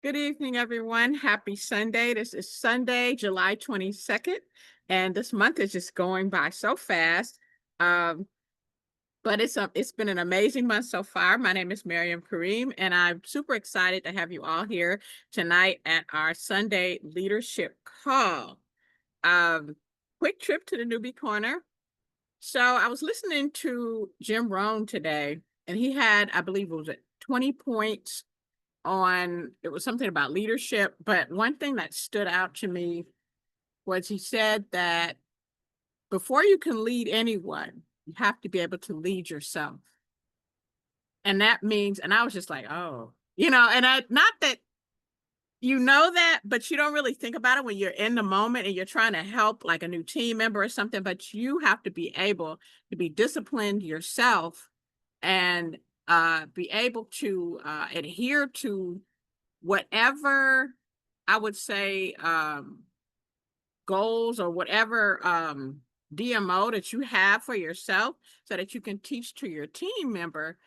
Good evening, everyone. Happy Sunday. This is Sunday, July 22nd, and this month is just going by so fast. Um, but it's been an amazing month so far. My name is Miriam Kareem, and I'm super excited to have you all here tonight at our Sunday leadership call. Um, Quick trip to the Newbie Corner. So I was listening to Jim Rohn today, and he had, I believe it was 20 points on it was something about leadership, but one thing that stood out to me was he said that before you can lead anyone, you have to be able to lead yourself. And that means, and I was just like, oh, and not that you know that, but you don't really think about it when you're in the moment and you're trying to help like a new team member or something, but you have to be able to be disciplined yourself and be able to adhere to whatever I would say goals or whatever DMO that you have for yourself so that you can teach to your team member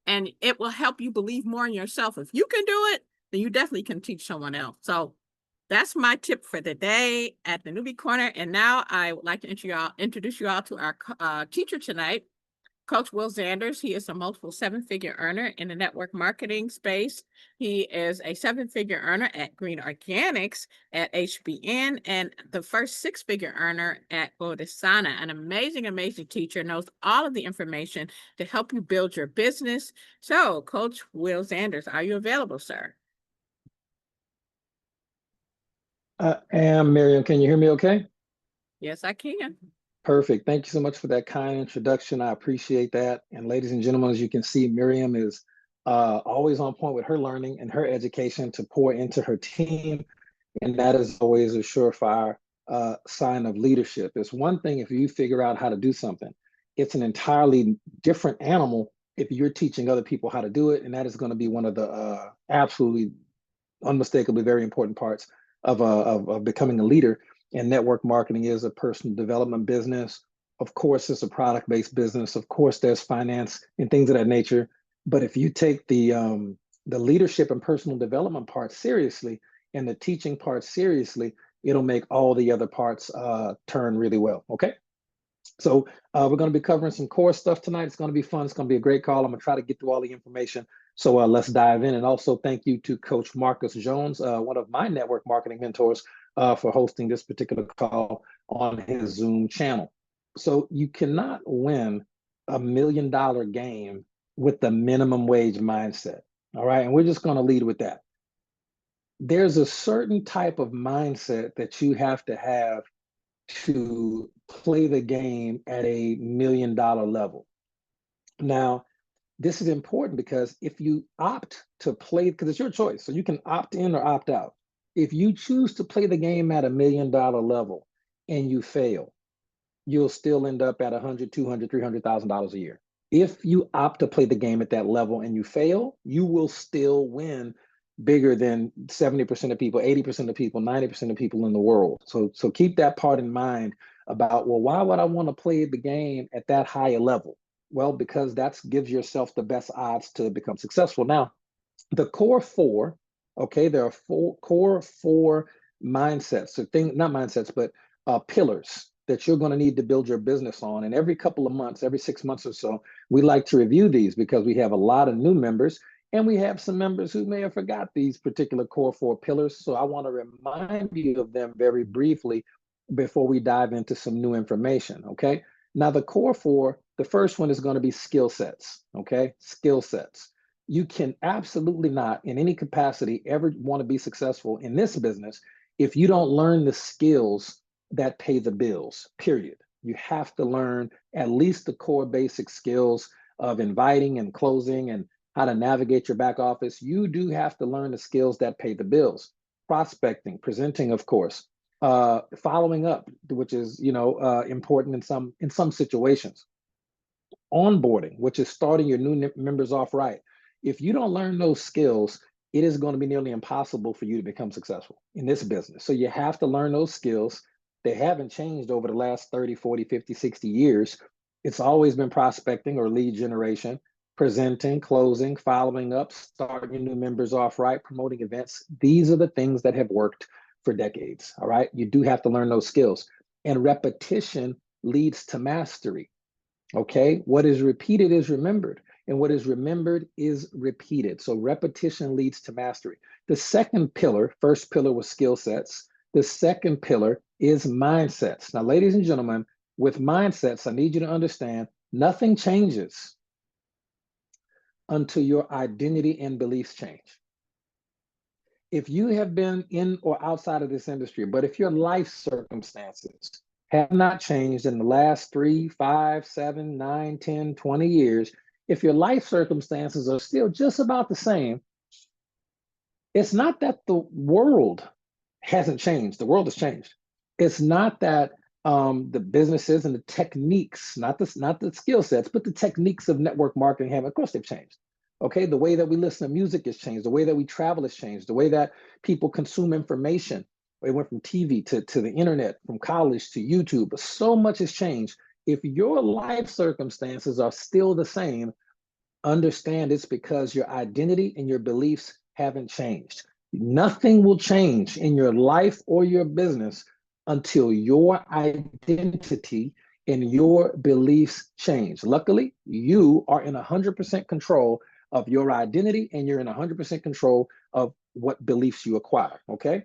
and it will help you believe more in yourself. If you can do it, then you definitely can teach someone else. So that's my tip for the day at the Newbie Corner. And now I would like to introduce you all to our teacher tonight, Coach Will Zanders. He is a multiple seven-figure earner in the network marketing space. He is a seven-figure earner at Green Organics at HBN and the first six-figure earner at Bodhisana. An amazing, amazing teacher, knows all of the information to help you build your business. So, Coach Will Zanders, are you available, sir? I am, Miriam. Can you hear me okay? Yes, I can. Perfect. Thank you so much for that kind introduction. I appreciate that. And ladies and gentlemen, as you can see, Miriam is always on point with her learning and her education to pour into her team. And that is always a surefire sign of leadership. It's one thing if you figure out how to do something, it's an entirely different animal if you're teaching other people how to do it. And that is going to be one of the absolutely unmistakably very important parts of becoming a leader. And network marketing is a personal development business. Of course, it's a product-based business. Of course, there's finance and things of that nature. But if you take the leadership and personal development part seriously and the teaching part seriously, it'll make all the other parts turn really well. Okay. So we're going to be covering some core stuff tonight. It's going to be fun. It's going to be a great call. I'm going to try to get through all the information. So let's dive in. And also thank you to Coach Marcus Jones, one of my network marketing mentors, for hosting this particular call on his Zoom channel. So you cannot win $1 million game with the minimum wage mindset. All right. And we're just going to lead with that. There's a certain type of mindset that you have to play the game at $1 million level. Now, this is important because if you opt to play, because it's your choice, so you can opt in or opt out. If you choose to play the game at $1 million level and you fail, you'll still end up at $100, $200, $300,000 a year. If you opt to play the game at that level and you fail, you will still win bigger than 70% of people, 80% of people, 90% of people in the world. So keep that part in mind about, well, why would I want to play the game at that higher level? Well, because that gives yourself the best odds to become successful. Now, the core four, okay, there are core four mindsets, so not mindsets, but pillars that you're going to need to build your business on. And every couple of months, every 6 months or so, we like to review these because we have a lot of new members and we have some members who may have forgot these particular core four pillars. So I want to remind you of them very briefly before we dive into some new information. Okay. Now, the core four, the first one is going to be skill sets. Okay. Skill sets. You can absolutely not, in any capacity, ever want to be successful in this business if you don't learn the skills that pay the bills, period. You have to learn at least the core basic skills of inviting and closing and how to navigate your back office. You do have to learn the skills that pay the bills. Prospecting, presenting, of course, following up, which is important in some situations. Onboarding, which is starting your new members off right. If you don't learn those skills, it is going to be nearly impossible for you to become successful in this business. So you have to learn those skills. They haven't changed over the last 30, 40, 50, 60 years. It's always been prospecting or lead generation. presenting, closing, following up, starting new members off right, promoting events. These are the things that have worked for decades. All right. You do have to learn those skills. And repetition leads to mastery. Okay. What is repeated is remembered, and what is remembered is repeated. So repetition leads to mastery. The second pillar, first pillar was skill sets. The second pillar is mindsets. Now, ladies and gentlemen, with mindsets, I need you to understand nothing changes until your identity and beliefs change. If you have been in or outside of this industry, but if your life circumstances have not changed in the last 3, 5, 7, 9, 10, 20 years, if your life circumstances are still just about the same, it's not that the world hasn't changed. The world has changed. It's not that the businesses and the techniques, not the skill sets, but the techniques of network marketing have, of course, they've changed. Okay, the way that we listen to music has changed. The way that we travel has changed. The way that people consume information. It went from TV to the internet, from college to YouTube, but so much has changed. If your life circumstances are still the same, understand it's because your identity and your beliefs haven't changed. Nothing will change in your life or your business until your identity and your beliefs change. Luckily, you are in 100% control of your identity, and you're in 100% control of what beliefs you acquire, okay?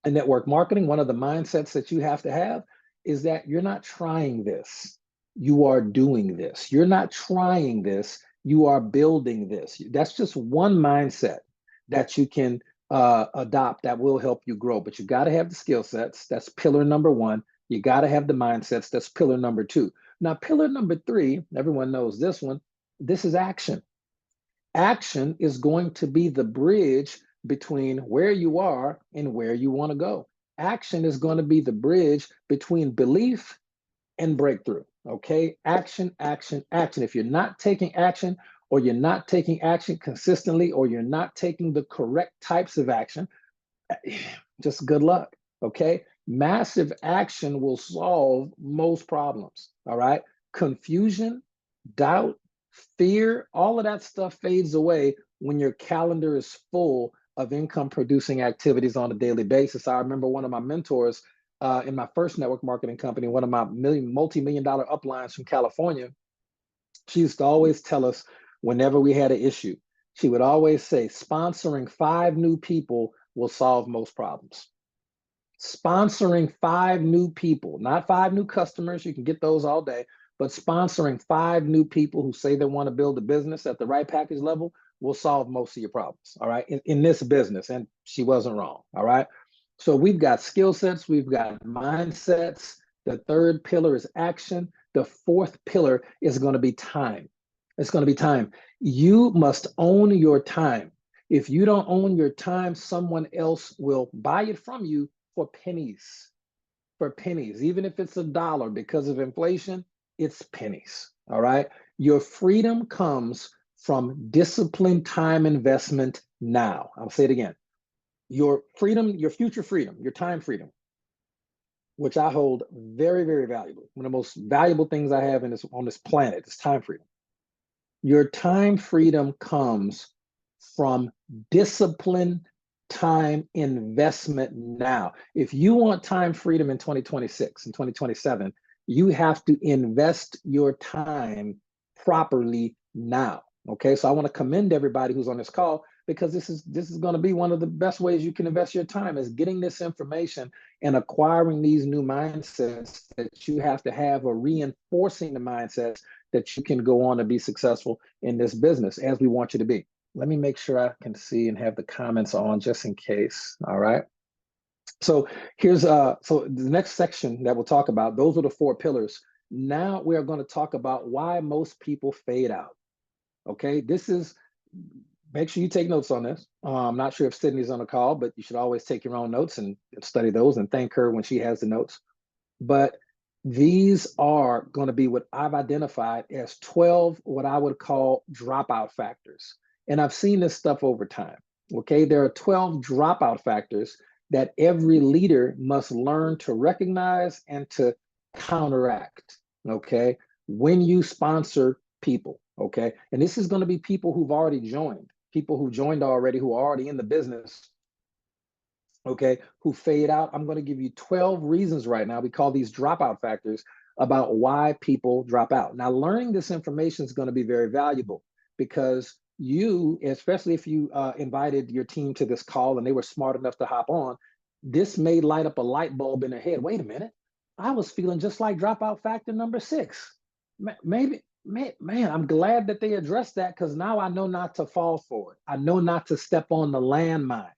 In network marketing, one of the mindsets that you have to have is that you're not trying this, you are doing this. You're not trying this, you are building this. That's just one mindset that you can adopt that will help you grow. But you got to have the skill sets. That's pillar number one. You got to have the mindsets. That's pillar number two. Now, pillar number three, everyone knows this one. This is action. Action is going to be the bridge between where you are and where you want to go. Action is going to be the bridge between belief and breakthrough. Okay, action, action, action. If you're not taking action, or you're not taking action consistently, or you're not taking the correct types of action, just good luck. Okay, massive action will solve most problems. All right, confusion, doubt, fear, all of that stuff fades away when your calendar is full of income producing activities on a daily basis. I remember one of my mentors in my first network marketing company, one of my multi-million-dollar uplines from California, she used to always tell us whenever we had an issue, she would always say, sponsoring 5 new people will solve most problems. Sponsoring 5 new people, not 5 new customers, you can get those all day, but sponsoring 5 new people who say they want to build a business at the right package level will solve most of your problems, all right, in this business. And she wasn't wrong, all right? So we've got skill sets, we've got mindsets. The third pillar is action. The fourth pillar is going to be time. It's going to be time. You must own your time. If you don't own your time, someone else will buy it from you for pennies. For pennies, even if it's $1 because of inflation, it's pennies. All right. Your freedom comes from disciplined time investment now. I'll say it again. Your freedom, your future freedom, your time freedom, which I hold very, very valuable. One of the most valuable things I have on this planet is time freedom. Your time freedom comes from disciplined time investment now. If you want time freedom in 2026 and 2027, you have to invest your time properly now. Okay, so I want to commend everybody who's on this call, because this is going to be one of the best ways you can invest your time, is getting this information and acquiring these new mindsets that you have to have, or reinforcing the mindsets that you can go on to be successful in this business as we want you to be. Let me make sure I can see and have the comments on just in case. All right. So here's so the next section that we'll talk about, those are the 4 pillars. Now we are going to talk about why most people fade out. Okay, this is, make sure you take notes on this. I'm not sure if Sydney's on the call, but you should always take your own notes and study those, and thank her when she has the notes. But these are going to be what I've identified as 12 what I would call dropout factors. And I've seen this stuff over time. Okay, there are 12 dropout factors that every leader must learn to recognize and to counteract. Okay, when you sponsor people, Okay. And this is going to be people who've already joined, people who joined already, who are already in the business, okay, who fade out. I'm going to give you 12 reasons right now. We call these dropout factors about why people drop out. Now, learning this information is going to be very valuable because you, especially if you invited your team to this call and they were smart enough to hop on, this may light up a light bulb in their head. Wait a minute. I was feeling just like dropout factor number 6. Maybe, man, I'm glad that they addressed that because now I know not to fall for it. I know not to step on the landmine.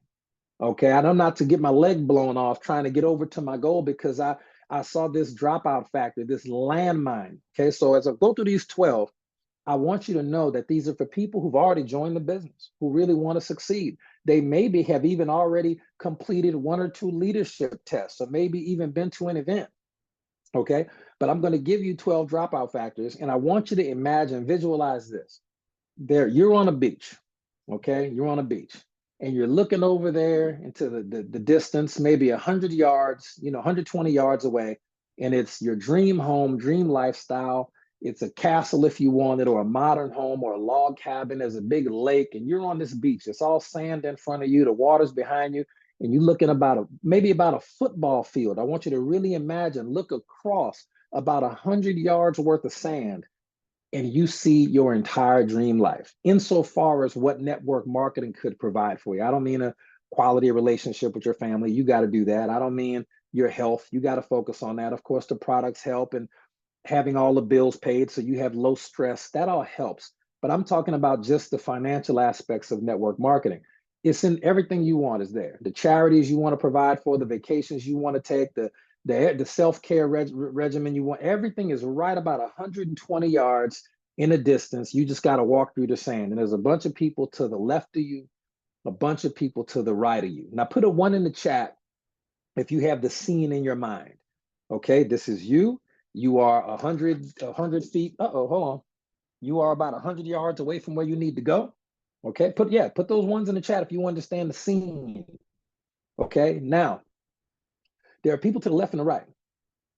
Okay, I know not to get my leg blown off trying to get over to my goal because I saw this dropout factor, this landmine. Okay, so as I go through these 12, I want you to know that these are for people who've already joined the business, who really want to succeed. They maybe have even already completed 1 or 2 leadership tests, or maybe even been to an event. Okay, but I'm going to give you 12 dropout factors, and I want you to imagine, visualize this. There, you're on a beach. Okay, you're on a beach and you're looking over there into the distance, maybe 100 yards, 120 yards away, and it's your dream home, dream lifestyle. It's a castle if you want it, or a modern home, or a log cabin. There's a big lake, and you're on this beach. It's all sand in front of you, the water's behind you, and you're looking maybe about a football field. I want you to really imagine, look across about 100 yards worth of sand, and you see your entire dream life insofar as what network marketing could provide for you. I don't mean a quality relationship with your family. You got to do that. I don't mean your health. You got to focus on that. Of course, the products help, and having all the bills paid so you have low stress, that all helps. But I'm talking about just the financial aspects of network marketing. It's in everything you want is there. The charities you want to provide for, the vacations you want to take, the self-care regimen you want, everything is right about 120 yards in a distance. You just got to walk through the sand. And there's a bunch of people to the left of you, a bunch of people to the right of you. Now put a 1 in the chat if you have the scene in your mind. Okay, this is you. You are 100 feet. Uh-oh, hold on. You are about 100 yards away from where you need to go. Okay, put those 1s in the chat if you understand the scene. Okay, now there are people to the left and the right.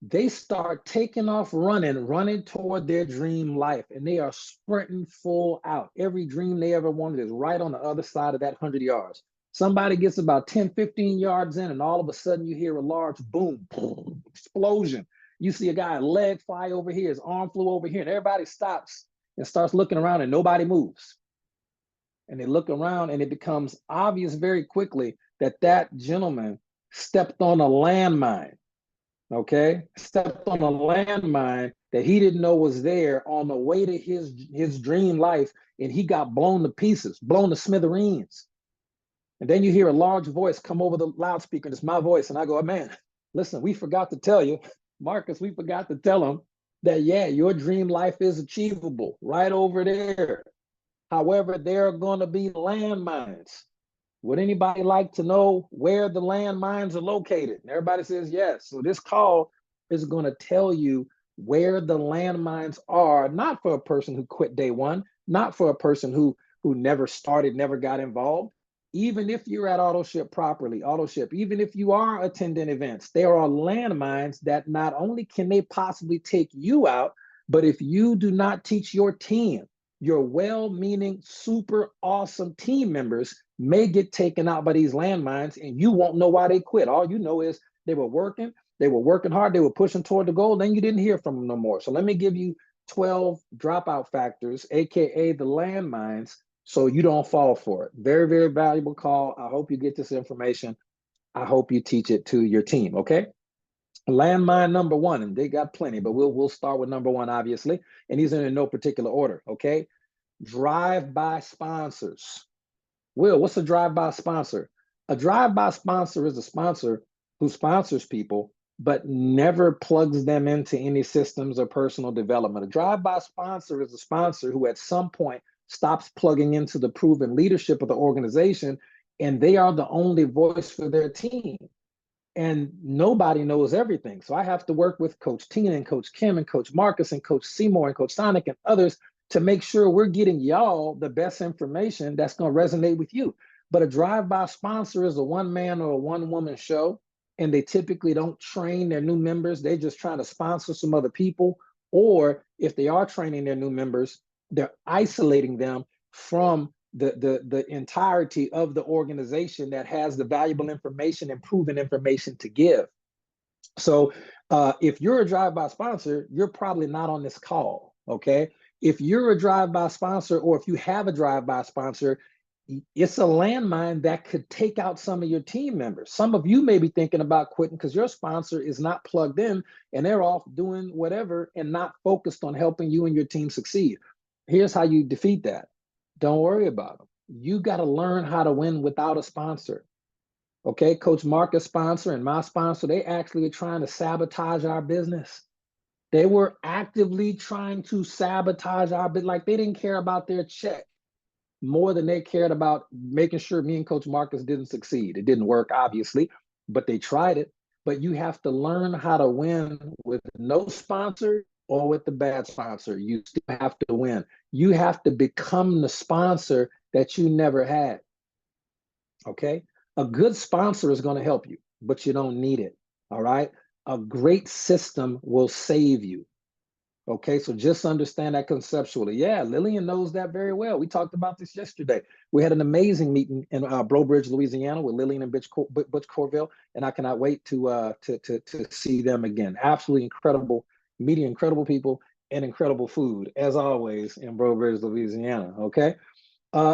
They start taking off running toward their dream life, and they are sprinting full out. Every dream they ever wanted is right on the other side of that 100 yards. Somebody gets about 10, 15 yards in, and all of a sudden you hear a large boom, boom, explosion. You see a guy, leg fly over here, his arm flew over here, and everybody stops and starts looking around, and nobody moves. And they look around, and it becomes obvious very quickly that that gentleman stepped on a landmine. Okay, stepped on a landmine that he didn't know was there on the way to his dream life, and he got blown to pieces, blown to smithereens. And then you hear a large voice come over the loudspeaker, and it's my voice, and I go, oh, man, listen, we forgot to tell you, Marcus, we forgot to tell him that, yeah, your dream life is achievable right over there. However, there are going to be landmines. Would anybody like to know where the landmines are located? And everybody says yes. So this call is going to tell you where the landmines are, not for a person who quit day 1, not for a person who never started, never got involved. Even if you're at AutoShip, even if you are attending events, there are landmines that not only can they possibly take you out, but if you do not teach your team, your well-meaning, super awesome team members may get taken out by these landmines, and you won't know why they quit. All you know is they were working hard, they were pushing toward the goal, then you didn't hear from them no more. So let me give you 12 dropout factors, AKA the landmines, so you don't fall for it. Very, very valuable call. I hope you get this information. I hope you teach it to your team, okay? Landmine number 1, and they got plenty, but we'll start with number 1, obviously, and these are in no particular order, okay? Drive-by sponsors. Will, what's a drive-by sponsor? A drive-by sponsor is a sponsor who sponsors people, but never plugs them into any systems or personal development. A drive-by sponsor is a sponsor who at some point stops plugging into the proven leadership of the organization, and they are the only voice for their team. And nobody knows everything. So I have to work with Coach Tina and Coach Kim and Coach Marcus and Coach Seymour and Coach Sonic and others to make sure we're getting y'all the best information that's going to resonate with you. But a drive-by sponsor is a one-man or a one-woman show, and they typically don't train their new members. They're just trying to sponsor some other people. Or if they are training their new members, They're isolating them from the entirety of the organization that has the valuable information and proven information to give. So if you're a drive-by sponsor, you're probably not on this call, okay? If you're a drive-by sponsor, or if you have a drive-by sponsor, it's a landmine that could take out some of your team members. Some of you may be thinking about quitting because your sponsor is not plugged in and they're off doing whatever and not focused on helping you and your team succeed. Here's how you defeat that. Don't worry about them. You got to learn how to win without a sponsor. Okay, Coach Marcus' sponsor and my sponsor, they actually were trying to sabotage our business. They were actively trying to sabotage our business. Like, they didn't care about their check more than they cared about making sure me and Coach Marcus didn't succeed. It didn't work, obviously, but they tried it. But you have to learn how to win with no sponsor or with the bad sponsor. You still have to win. You have to become the sponsor that you never had. Okay? A good sponsor is going to help you, but you don't need it. All right? A great system will save you. Okay, so just understand that conceptually. Yeah, Lillian knows that very well. We talked about this yesterday. We had an amazing meeting in Breaux Bridge, Louisiana, with Lillian and Butch Corville, and I cannot wait to see them again. Absolutely incredible meeting, incredible people, and incredible food, as always, in Breaux Bridge, Louisiana. Okay.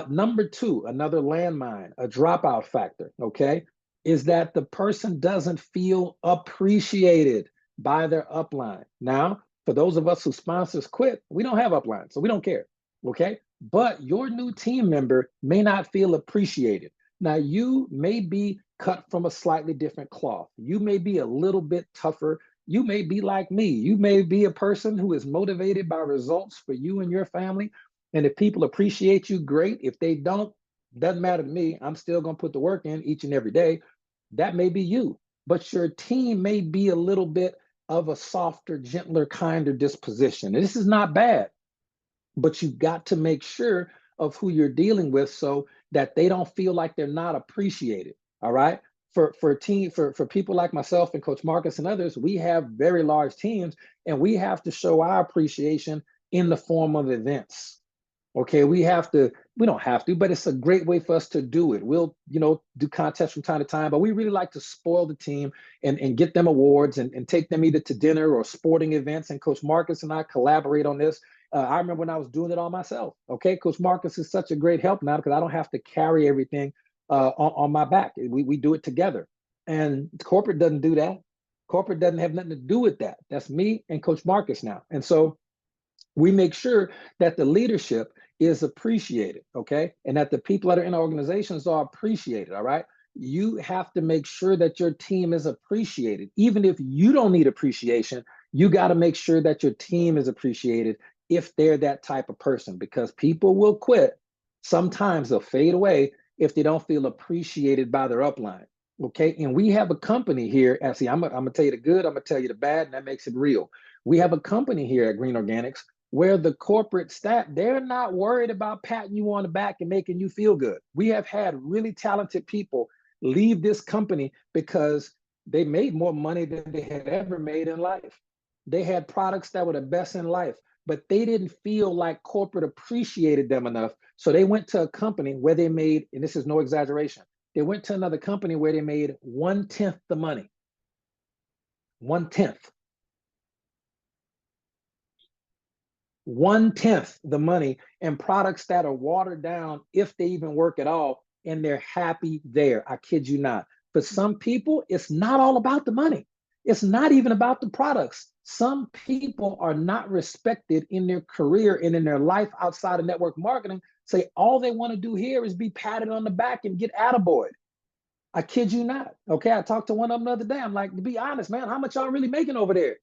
Number two, another landmine, a dropout factor. Okay, is that the person doesn't feel appreciated by their upline. Now, for those of us who sponsors quit, we don't have upline, so we don't care, okay? But your new team member may not feel appreciated. Now, you may be cut from a slightly different cloth. You may be a little bit tougher. You may be like me. You may be a person who is motivated by results for you and your family. And if people appreciate you, great. If they don't, doesn't matter to me. I'm still going to put the work in each and every day. That may be you, but your team may be a little bit of a softer, gentler, kinder disposition. And this is not bad, but you've got to make sure of who you're dealing with so that they don't feel like they're not appreciated. All right. For people like myself and Coach Marcus and others, we have very large teams, and we have to show our appreciation in the form of events. Okay, we don't have to, but it's a great way for us to do it. We'll, do contests from time to time, but we really like to spoil the team and get them awards and take them either to dinner or sporting events. And Coach Marcus and I collaborate on this. I remember when I was doing it all myself. Okay, Coach Marcus is such a great help now because I don't have to carry everything on my back. We do it together. And corporate doesn't do that. Corporate doesn't have nothing to do with that. That's me and Coach Marcus now. And so we make sure that the leadership is appreciated, okay? And that the people that are in organizations are appreciated, all right? You have to make sure that your team is appreciated. Even if you don't need appreciation, you got to make sure that your team is appreciated if they're that type of person, because people will quit. Sometimes they'll fade away if they don't feel appreciated by their upline, okay? And we have a company here, actually, I'm gonna tell you the good, I'm gonna tell you the bad, and that makes it real. We have a company here at Green Organics where the corporate staff, they're not worried about patting you on the back and making you feel good. We have had really talented people leave this company because they made more money than they had ever made in life. They had products that were the best in life, but they didn't feel like corporate appreciated them enough. So they went to a company where they made, and this is no exaggeration, they went to another company where they made 1/10 the money. 1/10. 1/10 the money, and products that are watered down, if they even work at all, and they're happy there. I kid you not. For some people, it's not all about the money. It's not even about the products. Some people are not respected in their career and in their life outside of network marketing. Say all they want to do here is be patted on the back and get attaboyed. I kid you not. Okay, I talked to one of them the other day. I'm like, to be honest, man, how much y'all really making over there?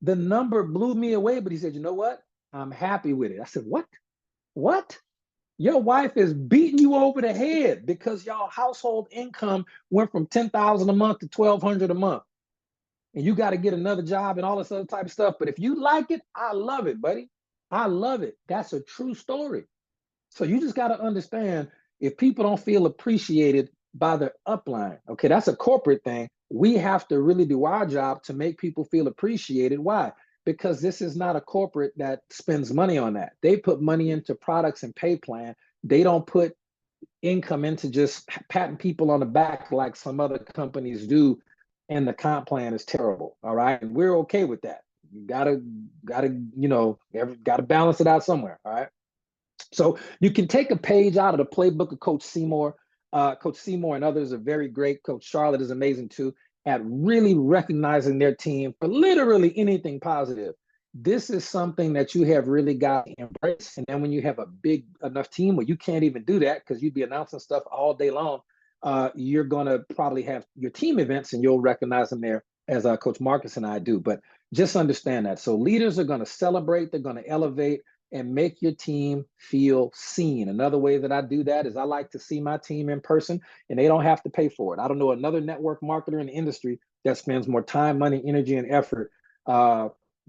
The number blew me away, but he said, you know what? I'm happy with it. I said, what? What? Your wife is beating you over the head because y'all household income went from 10,000 a month to 1,200 a month. And you got to get another job and all this other type of stuff. But if you like it, I love it, buddy. I love it. That's a true story. So you just got to understand, if people don't feel appreciated by their upline, okay, that's a corporate thing. We have to really do our job to make people feel appreciated. Why? because this is not a corporate that spends money on that. They put money into products and pay plan. They don't put income into just patting people on the back like some other companies do, and the comp plan is terrible. All right, and we're okay with that. You gotta gotta balance it out somewhere. All right, so you can take a page out of the playbook of Coach Seymour. Coach Seymour and others are very great. Coach Charlotte is amazing too at really recognizing their team for literally anything positive. This is something that you have really got to embrace. And then when you have a big enough team where you can't even do that because you'd be announcing stuff all day long, you're going to probably have your team events and you'll recognize them there as Coach Marcus and I do. But just understand that. So leaders are going to celebrate, they're going to elevate and make your team feel seen. Another way that I do that is I like to see my team in person and they don't have to pay for it. I don't know another network marketer in the industry that spends more time, money, energy, and effort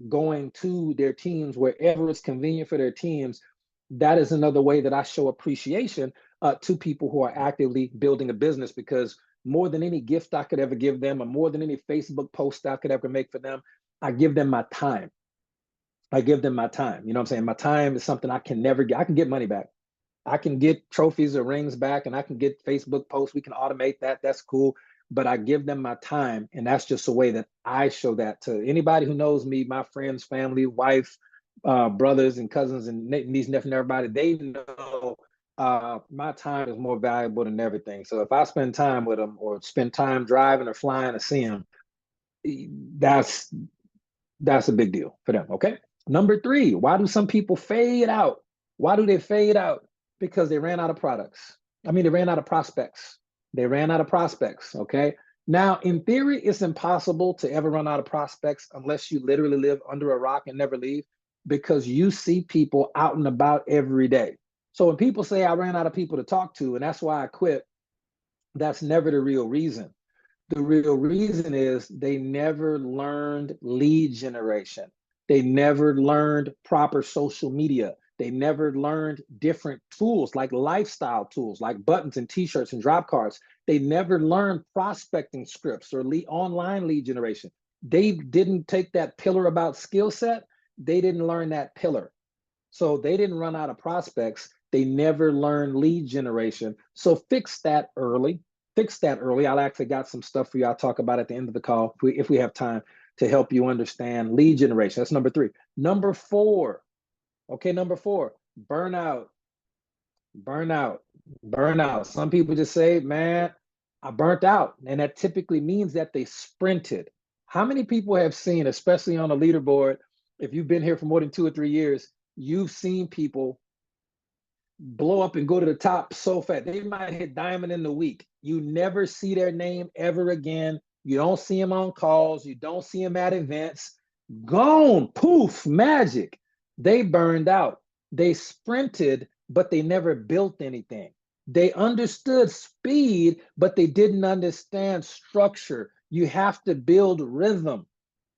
going to their teams wherever it's convenient for their teams. That is another way that I show appreciation to people who are actively building a business, because more than any gift I could ever give them, or more than any Facebook post I could ever make for them, I give them my time. I give them my time. You know what I'm saying? My time is something I can never get. I can get money back. I can get trophies or rings back, and I can get Facebook posts. We can automate that. That's cool. But I give them my time. And that's just a way that I show that to anybody who knows me, my friends, family, wife, brothers and cousins and niece, nephew, and everybody. They know my time is more valuable than everything. So if I spend time with them or spend time driving or flying to see them, that's a big deal for them. Okay. Number 3, why do some people fade out? Why do they fade out? Because they ran out of products. I mean, they ran out of prospects. They ran out of prospects. Okay. Now, in theory, it's impossible to ever run out of prospects unless you literally live under a rock and never leave, because you see people out and about every day. So when people say I ran out of people to talk to and that's why I quit, that's never the real reason. The real reason is they never learned lead generation. They never learned proper social media. They never learned different tools like lifestyle tools like buttons and t-shirts and drop cards. They never learned prospecting scripts or online lead generation. They didn't take that pillar about skill set. They didn't learn that pillar. So they didn't run out of prospects. They never learned lead generation. So fix that early. Fix that early. I'll actually got some stuff for you I'll talk about at the end of the call if we have time to help you understand lead generation. That's number 3. Number 4. Okay, number 4, burnout. Burnout. Burnout. Some people just say, man, I burnt out. And that typically means that they sprinted. How many people have seen, especially on a leaderboard, if you've been here for more than 2 or 3 years, you've seen people blow up and go to the top so fast. They might hit diamond in the week. You never see their name ever again. You don't see them on calls. You don't see them at events. Gone, poof, magic. They burned out. They sprinted, but they never built anything. They understood speed, but they didn't understand structure. You have to build rhythm.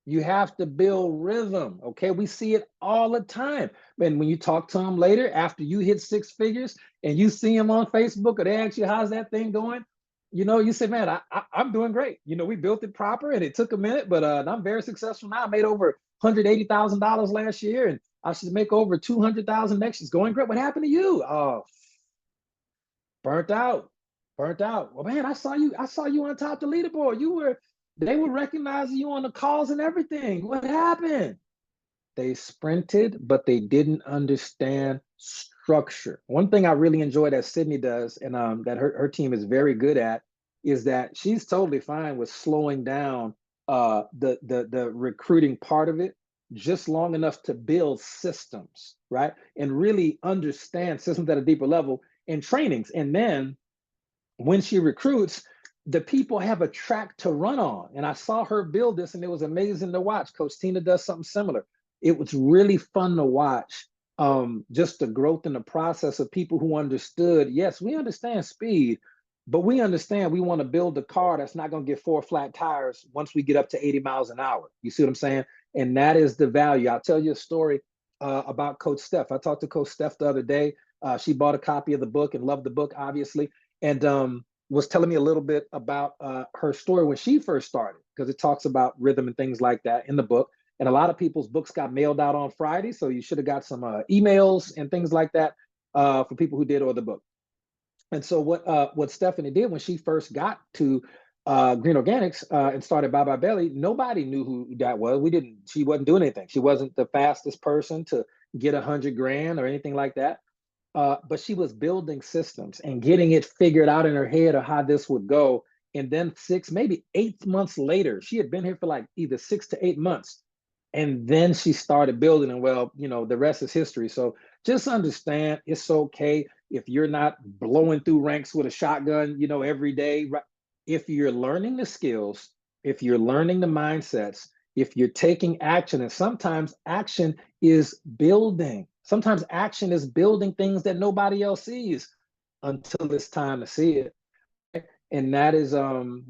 You have to build rhythm. Okay. We see it all the time. And when you talk to them later, after you hit 6 figures and you see them on Facebook or they ask you, how's that thing going? You say, man, I'm doing great. We built it proper and it took a minute, but I'm very successful now. I made over $180,000 last year and I should make over 200,000 next year. It's going great. What happened to you? Oh, burnt out. Well, man, I saw you on top of the leaderboard. They were recognizing you on the calls and everything. What happened? They sprinted, but they didn't understand structure. One thing I really enjoy that Sydney does, and that her team is very good at, is that she's totally fine with slowing down the recruiting part of it just long enough to build systems, right? And really understand systems at a deeper level in trainings. And then when she recruits, the people have a track to run on. And I saw her build this and it was amazing to watch. Coach Tina does something similar. It was really fun to watch, just the growth in the process of people who understood, yes, we understand speed, but we understand we want to build a car that's not going to get 4 flat tires once we get up to 80 miles an hour. You see what I'm saying? And that is the value. I'll tell you a story about Coach Steph. I talked to Coach Steph the other day. She bought a copy of the book and loved the book, obviously. And was telling me a little bit about her story when she first started, because it talks about rhythm and things like that in the book. And a lot of people's books got mailed out on Friday. So you should have got some emails and things like that for people who did order the book. And so what Stephanie did when she first got to Green Organics and started Bye Bye Belly, nobody knew who that was. She wasn't doing anything. She wasn't the fastest person to get 100 grand or anything like that. But she was building systems and getting it figured out in her head of how this would go. And then 6, maybe 8 months later, she had been here for like either 6 to 8 months. And then she started building, and well, the rest is history. So just understand it's okay if you're not blowing through ranks with a shotgun, every day. Right? If you're learning the skills, if you're learning the mindsets, if you're taking action, and sometimes action is building. Sometimes action is building things that nobody else sees until it's time to see it. And that is,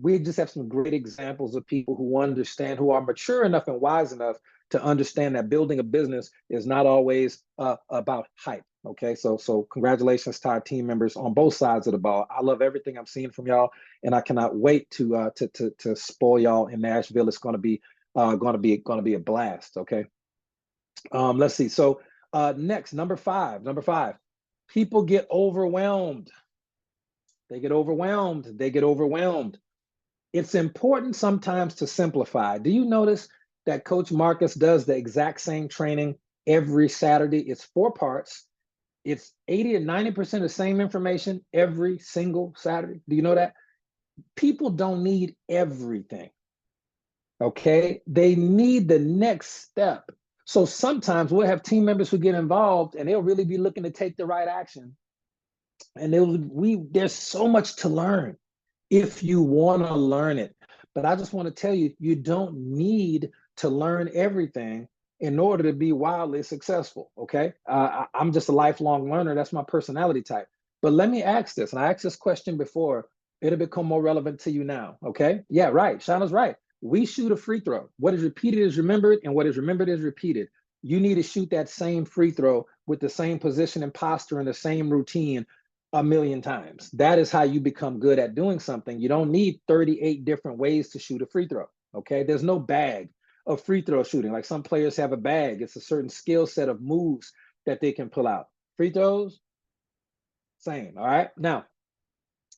we just have some great examples of people who understand, who are mature enough and wise enough to understand that building a business is not always about hype. Okay, so congratulations to our team members on both sides of the ball. I love everything I'm seeing from y'all, and I cannot wait to spoil y'all in Nashville. It's going to be a blast. Okay, let's see. So next, number five. People get overwhelmed. They get overwhelmed. It's important sometimes to simplify. Do you notice that Coach Marcus does the exact same training every Saturday? It's 4 parts. It's 80 and 90% the same information every single Saturday. Do you know that? People don't need everything. Okay? They need the next step. So sometimes we'll have team members who get involved and they'll really be looking to take the right action. And there's so much to learn if you want to learn it. But I just want to tell you, you don't need to learn everything in order to be wildly successful. Okay. I'm just a lifelong learner. That's my personality type. But let me ask this, and I asked this question before, it'll become more relevant to you now. Okay. Yeah, right. Shauna's right. We shoot a free throw. What is repeated is remembered, and what is remembered is repeated. You need to shoot that same free throw with the same position and posture and the same routine 1,000,000 times. That is how you become good at doing something. You don't need 38 different ways to shoot a free throw. Okay. There's no bag of free throw shooting. Like some players have a bag. It's a certain skill set of moves that they can pull out. Free throws, same. All right. Now,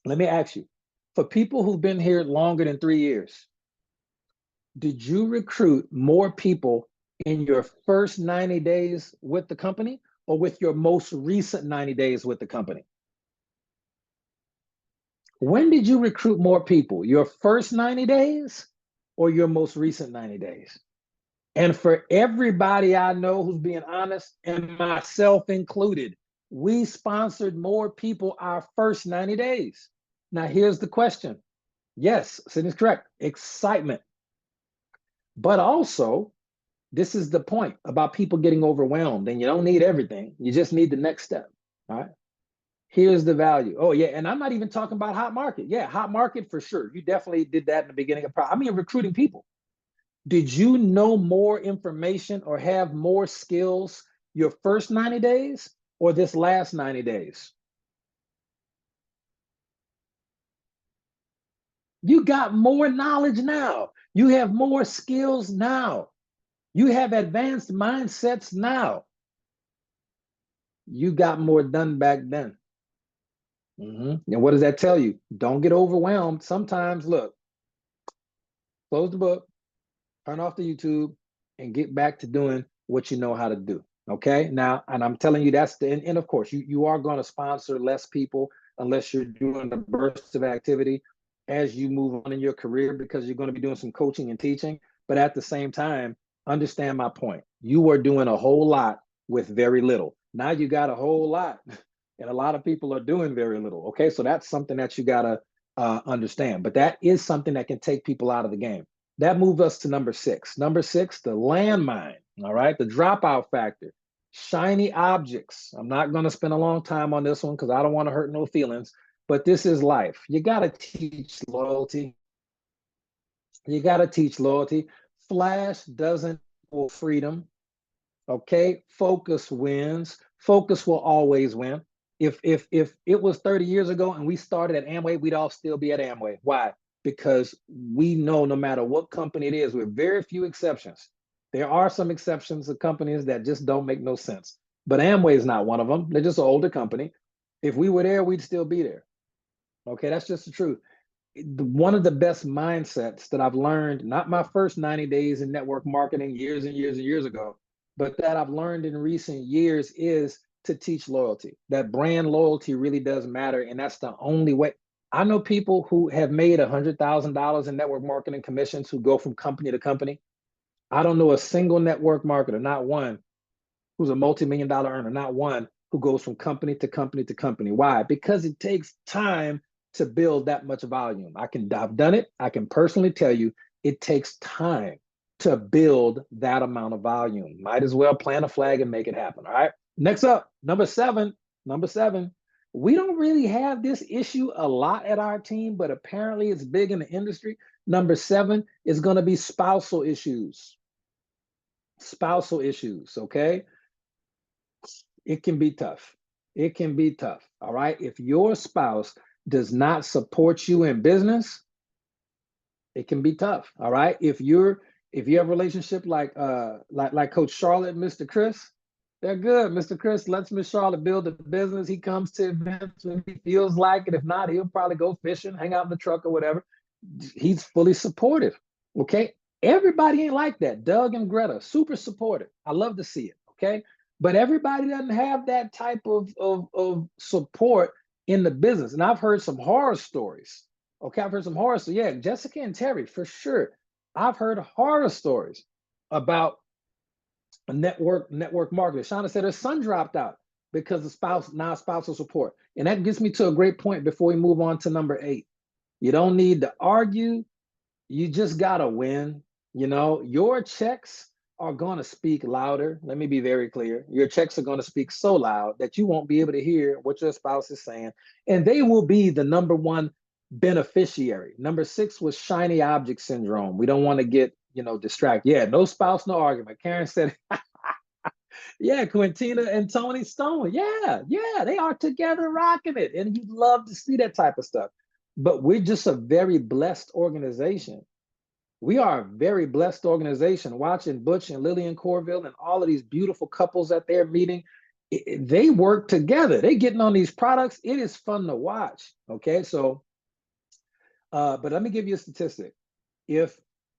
let me ask you, for people who've been here longer than 3 years, did you recruit more people in your first 90 days with the company or with your most recent 90 days with the company? When did you recruit more people? Your first 90 days or your most recent 90 days? And for everybody I know who's being honest, and myself included, we sponsored more people our first 90 days. Now, here's the question. Yes, Sydney's correct. Excitement. But also, this is the point about people getting overwhelmed, and you don't need everything. You just need the next step. All right. Here's the value. Oh, yeah. And I'm not even talking about hot market. Yeah, hot market for sure. You definitely did that in the beginning of recruiting people. Did you know more information or have more skills your first 90 days or this last 90 days? You got more knowledge now. You have more skills now. You have advanced mindsets now. You got more done back then. And what does that tell you? Don't get overwhelmed. Sometimes, look, close the book, turn off the YouTube, and get back to doing what you know how to do. Okay. Now, and I'm telling you, and of course, you are going to sponsor less people unless you're doing a burst of activity as you move on in your career, because you're going to be doing some coaching and teaching. But at the same time, understand my point. You are doing a whole lot with very little. Now you got a whole lot, and a lot of people are doing very little. Okay. So that's something that you got to understand. But that is something that can take people out of the game. That moved us to number 6. Number 6, the landmine. All right. The dropout factor. Shiny objects. I'm not going to spend a long time on this one because I don't want to hurt no feelings, but this is life. You got to teach loyalty. Flash doesn't equal freedom. Okay. Focus wins. Focus will always win. If it was 30 years ago and we started at Amway, we'd all still be at Amway. Why? Because we know no matter what company it is, with very few exceptions, There are some exceptions of companies that just don't make no sense. But Amway is not one of them. They're just an older company. If we were there, we'd still be there. Okay, that's just the truth. One of the best mindsets that I've learned, not my first 90 days in network marketing years and years and years ago, but that I've learned in recent years is to teach loyalty. That brand loyalty really does matter. And that's the only way. I know people who have made $100,000 in network marketing commissions who go from company to company. I don't know a single network marketer, not one, who's a multi-million-dollar earner, not one who goes from company to company to company. Why? Because it takes time to build that much volume. I've done it. I can personally tell you it takes time to build that amount of volume. Might as well plant a flag and make it happen. All right. Next up, number seven. We don't really have this issue a lot at our team, but apparently it's big in the industry. Number 7 is going to be spousal issues. Spousal issues, okay? It can be tough. It can be tough, all right? If your spouse does not support you in business, it can be tough, all right? If you have a relationship like Coach Charlotte and Mr. Chris, they're good. Mr. Chris lets Miss Charlotte build a business. He comes to events when he feels like it. If not, he'll probably go fishing, hang out in the truck or whatever. He's fully supportive, okay? Everybody ain't like that. Doug and Greta, super supportive. I love to see it, okay? But everybody doesn't have that type of support in the business. And I've heard some horror stories, okay? I've heard some horror stories. Yeah, Jessica and Terry, for sure. I've heard horror stories about a network marketer. Shauna said her son dropped out because of spousal support. And that gets me to a great point before we move on to number 8. You don't need to argue. You just got to win. You know, your checks are going to speak louder. Let me be very clear. Your checks are going to speak so loud that you won't be able to hear what your spouse is saying. And they will be the number one beneficiary. Number 6 was shiny object syndrome. We don't want to get, distracted. Yeah, no spouse, no argument. Karen said, yeah, Quintina and Tony Stone. Yeah, they are together rocking it. And you'd love to see that type of stuff. But we're just a very blessed organization. We are a very blessed organization. Watching Butch and Lillian Corville and all of these beautiful couples at their meeting, they work together. They're getting on these products. It is fun to watch. Okay, so, but let me give you a statistic. If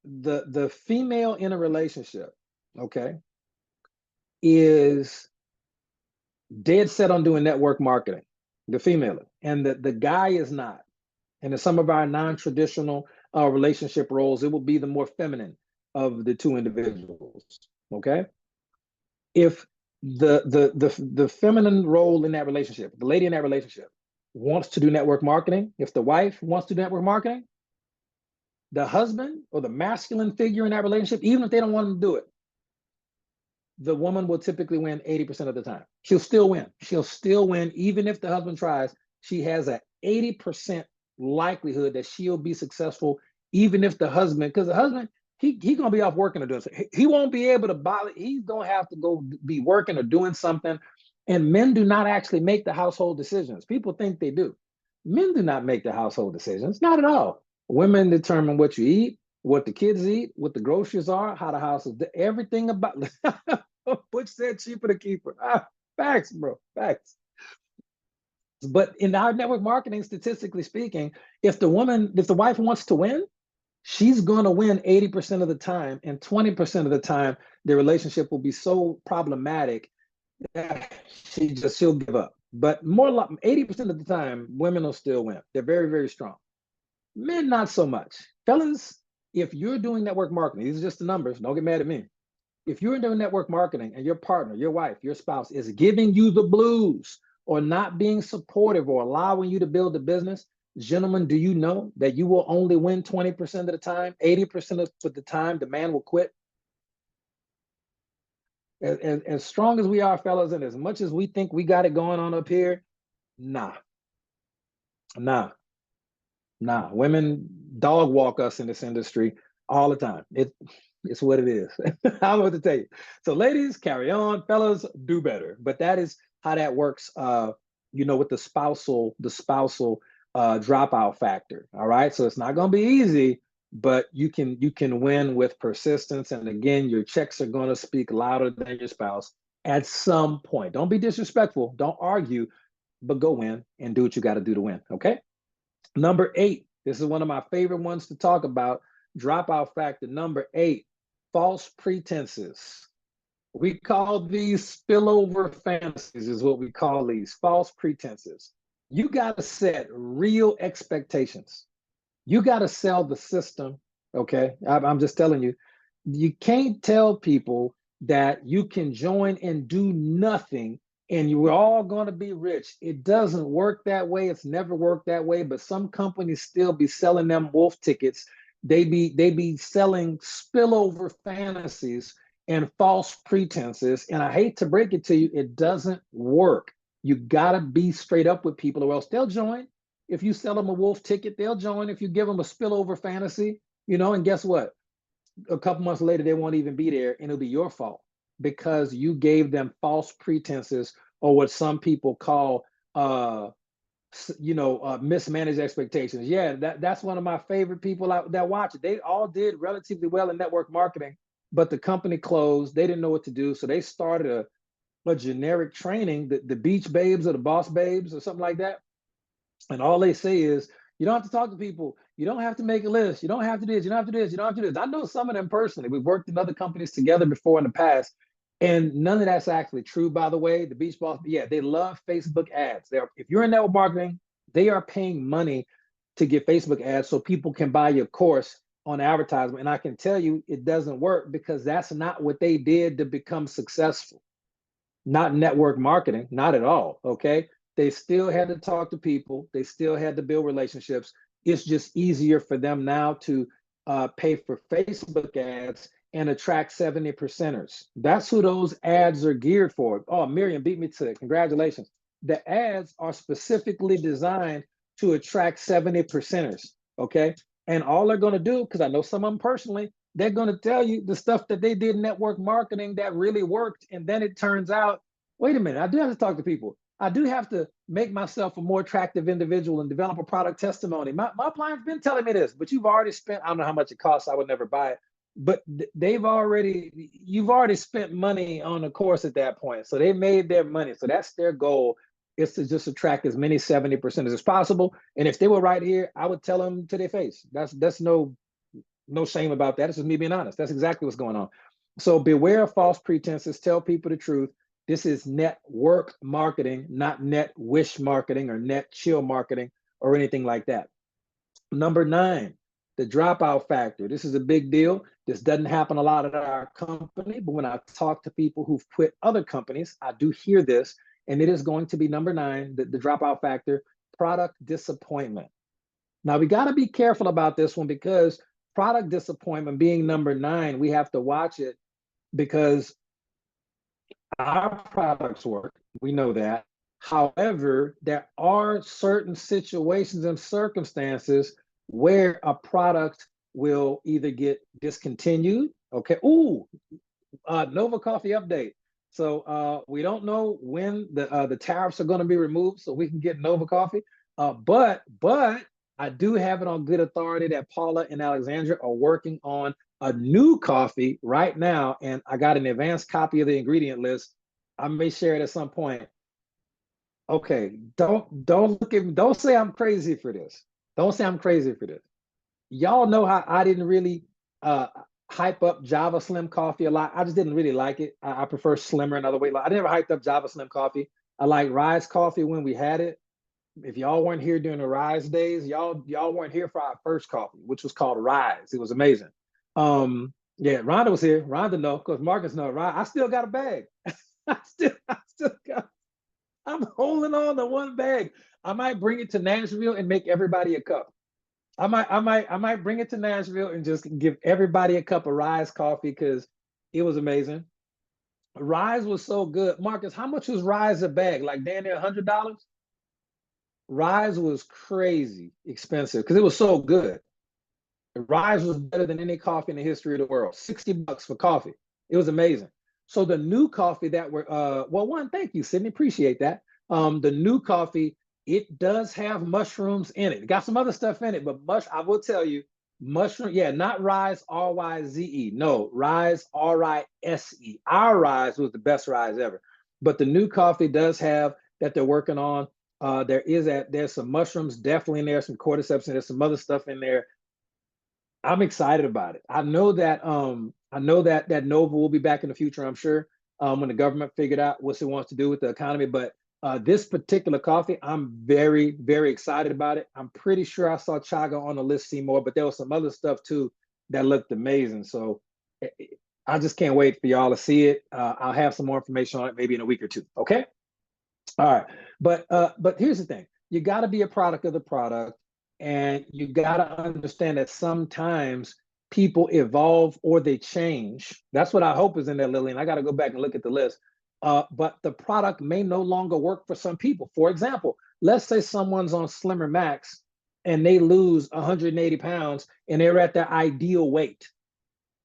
the female in a relationship, okay, is dead set on doing network marketing, the female, and the guy is not, and in some of our non-traditional relationship roles, it will be the more feminine of the two individuals. Okay, if the feminine role in that relationship, the lady in that relationship, wants to do network marketing, if the wife wants to do network marketing, the husband or the masculine figure in that relationship, even if they don't want to do it, the woman will typically win 80% of the time. She'll still win. She'll still win, even if the husband tries. She has an 80% likelihood that she'll be successful, even if the husband, because the husband, he's gonna be off working or doing something. He won't be able to buy it. He's gonna have to go be working or doing something. And men do not actually make the household decisions. People think they do. Men do not make the household decisions, not at all. Women determine what you eat, what the kids eat, what the groceries are, how the house is, everything about. Butch said cheaper to keep her. Facts, bro, facts. But in our network marketing, statistically speaking, if the wife wants to win, she's going to win 80% of the time, and 20% of the time, the relationship will be so problematic that she'll give up. But more like 80% of the time, women will still win. They're very, very strong. Men, not so much. Fellas, if you're doing network marketing, these are just the numbers, don't get mad at me. If you're doing network marketing and your partner, your wife, your spouse is giving you the blues or not being supportive or allowing you to build a business, gentlemen, do you know that you will only win 20% of the time? 80% of the time, the man will quit? As strong as we are, fellas, and as much as we think we got it going on up here, nah. Women dog walk us in this industry all the time. It's what it is. I don't know what to tell you. So ladies, carry on. Fellas, do better. But that is how that works, with the spousal dropout factor. All right. So it's not going to be easy, but you can win with persistence. And again, your checks are going to speak louder than your spouse at some point. Don't be disrespectful. Don't argue, but go win and do what you got to do to win. Okay. Number 8. This is one of my favorite ones to talk about. Dropout factor number 8, false pretenses. We call these spillover fantasies, is what we call these false pretenses. You got to set real expectations. You got to sell the system. Okay. I'm just telling you, you can't tell people that you can join and do nothing and you're all going to be rich. It doesn't work that way. It's never worked that way. But some companies still be selling them wolf tickets. They be selling spillover fantasies and false pretenses. And I hate to break it to you, it doesn't work. You got to be straight up with people or else they'll join. If you sell them a wolf ticket, they'll join. If you give them a spillover fantasy, and guess what? A couple months later, they won't even be there and it'll be your fault because you gave them false pretenses or what some people call, mismanaged expectations. Yeah, that's one of my favorite people that watch it. They all did relatively well in network marketing, but the company closed. They didn't know what to do. So they started a generic training, the Beach Babes or the Boss Babes or something like that. And all they say is, you don't have to talk to people. You don't have to make a list. You don't have to do this. You don't have to do this. You don't have to do this. I know some of them personally. We've worked in other companies together before in the past. And none of that's actually true, by the way. The Beach Boss, yeah, they love Facebook ads. If you're in network marketing, they are paying money to get Facebook ads so people can buy your course on advertisement. And I can tell you it doesn't work because that's not what they did to become successful. Not network marketing, not at all, okay? They still had to talk to people. They still had to build relationships. It's just easier for them now to pay for Facebook ads and attract 70%ers. That's who those ads are geared for. Oh, Miriam beat me to it. Congratulations. The ads are specifically designed to attract 70%ers, okay? And all they're going to do, because I know some of them personally, they're going to tell you the stuff that they did in network marketing that really worked. And then it turns out, wait a minute, I do have to talk to people. I do have to make myself a more attractive individual and develop a product testimony. My client's been telling me this, but you've already spent, I don't know how much it costs. I would never buy it, but you've already spent money on a course at that point. So they made their money. So that's their goal, is to just attract as many 70% as possible. And if they were right here, I would tell them to their face. That's no shame about that. It's just me being honest. That's exactly what's going on. So beware of false pretenses. Tell people the truth. This is network marketing, not net wish marketing or net chill marketing or anything like that. Number 9, the dropout factor. This is a big deal. This doesn't happen a lot at our company, but when I talk to people who've quit other companies, I do hear this, and it is going to be number 9, the dropout factor, product disappointment. Now, we got to be careful about this one because product disappointment being number 9, we have to watch it because our products work. We know that. However, there are certain situations and circumstances where a product will either get discontinued. Okay. Ooh, Nova Coffee update. So we don't know when the tariffs are going to be removed, so we can get Nova Coffee. But I do have it on good authority that Paula and Alexandra are working on a new coffee right now, and I got an advanced copy of the ingredient list. I may share it at some point. Okay, don't say I'm crazy for this. Don't say I'm crazy for this. Y'all know how I didn't really hype up Java Slim coffee a lot. I just didn't really like it. I prefer slimmer and other way. I never hyped up Java Slim coffee. I like Rise coffee when we had it. If y'all weren't here during the Rise days, y'all weren't here for our first coffee, which was called Rise. It was amazing. Yeah, Rhonda was here. Rhonda know, because Marcus know. I still got a bag. I still got. I'm holding on to one bag. I might bring it to Nashville and make everybody a cup. I might bring it to Nashville and just give everybody a cup of Rise coffee because it was amazing. Rise was so good. Marcus, how much was Rise a bag? Like damn near $100? Rise was crazy expensive because it was so good. Rise was better than any coffee in the history of the world. $60 for coffee. It was amazing. So the new coffee that we're thank you, Sydney. Appreciate that. The new coffee, it does have mushrooms in it. It got some other stuff in it, but I will tell you, Mushroom, yeah, not Rise, R-Y-Z-E. No, Rise, R-I-S-E. Our Rise was the best Rise ever. But the new coffee does have that they're working on. There's some mushrooms definitely in there, some cordyceps, and there's some other stuff in there. I'm excited about it. I know that Nova will be back in the future, I'm sure, when the government figured out what it wants to do with the economy. But this particular coffee, I'm very, very excited about it. I'm pretty sure I saw Chaga on the list, Seymour, but there was some other stuff too that looked amazing. So I just can't wait for y'all to see it. I'll have some more information on it maybe in a week or two. Okay. All right. But here's the thing. You got to be a product of the product, and you got to understand that sometimes people evolve or they change. That's what I hope is in there, Lillian. I got to go back and look at the list. But the product may no longer work for some people. For example, let's say someone's on Slimmer Max and they lose 180 pounds and they're at their ideal weight.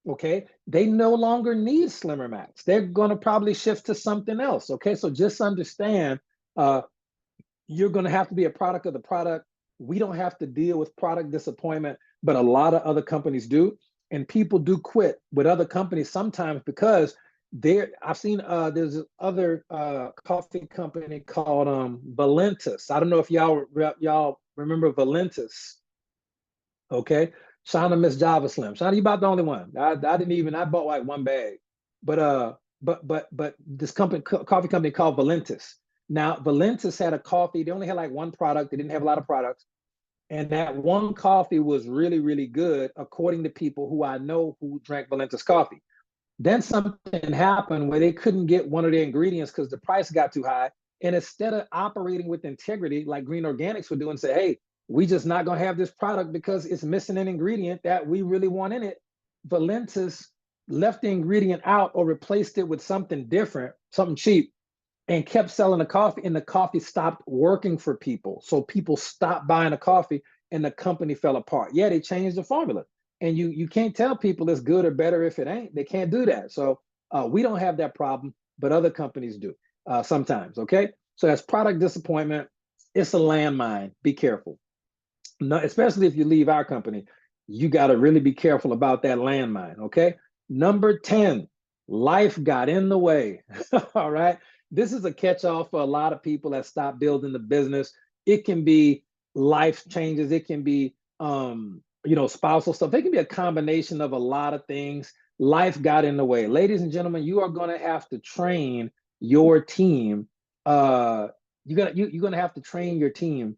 Okay, they no longer need Slimmer Max. They're going to probably shift to something else. Okay, so just understand you're going to have to be a product of the product. We don't have to deal with product disappointment, but a lot of other companies do. And people do quit with other companies sometimes because I've seen there's other coffee company called Valentis. I don't know if y'all remember Valentis. Okay. Shauna Miss Java Slim. Shauna, you about the only one. I bought like one bag. But this coffee company called Valentis. Now, Valentis had a coffee. They only had like one product. They didn't have a lot of products. And that one coffee was really, really good, according to people who I know who drank Valentis coffee. Then something happened where they couldn't get one of their ingredients because the price got too high. And instead of operating with integrity, like Green Organics would do and say, hey, we just not going to have this product because it's missing an ingredient that we really want in it. Valentis left the ingredient out or replaced it with something different, something cheap, and kept selling the coffee, and the coffee stopped working for people. So people stopped buying the coffee and the company fell apart. Yeah, they changed the formula. And you can't tell people it's good or better if it ain't. They can't do that. So we don't have that problem, but other companies do sometimes, okay? So that's product disappointment. It's a landmine. Be careful. No, especially if you leave our company, you got to really be careful about that landmine, okay? Number 10, life got in the way, all right? This is a catch-all for a lot of people that stop building the business. It can be life changes. It can be, spousal stuff. It can be a combination of a lot of things. Life got in the way. Ladies and gentlemen, you are going to have to train your team. You're going to have to train your team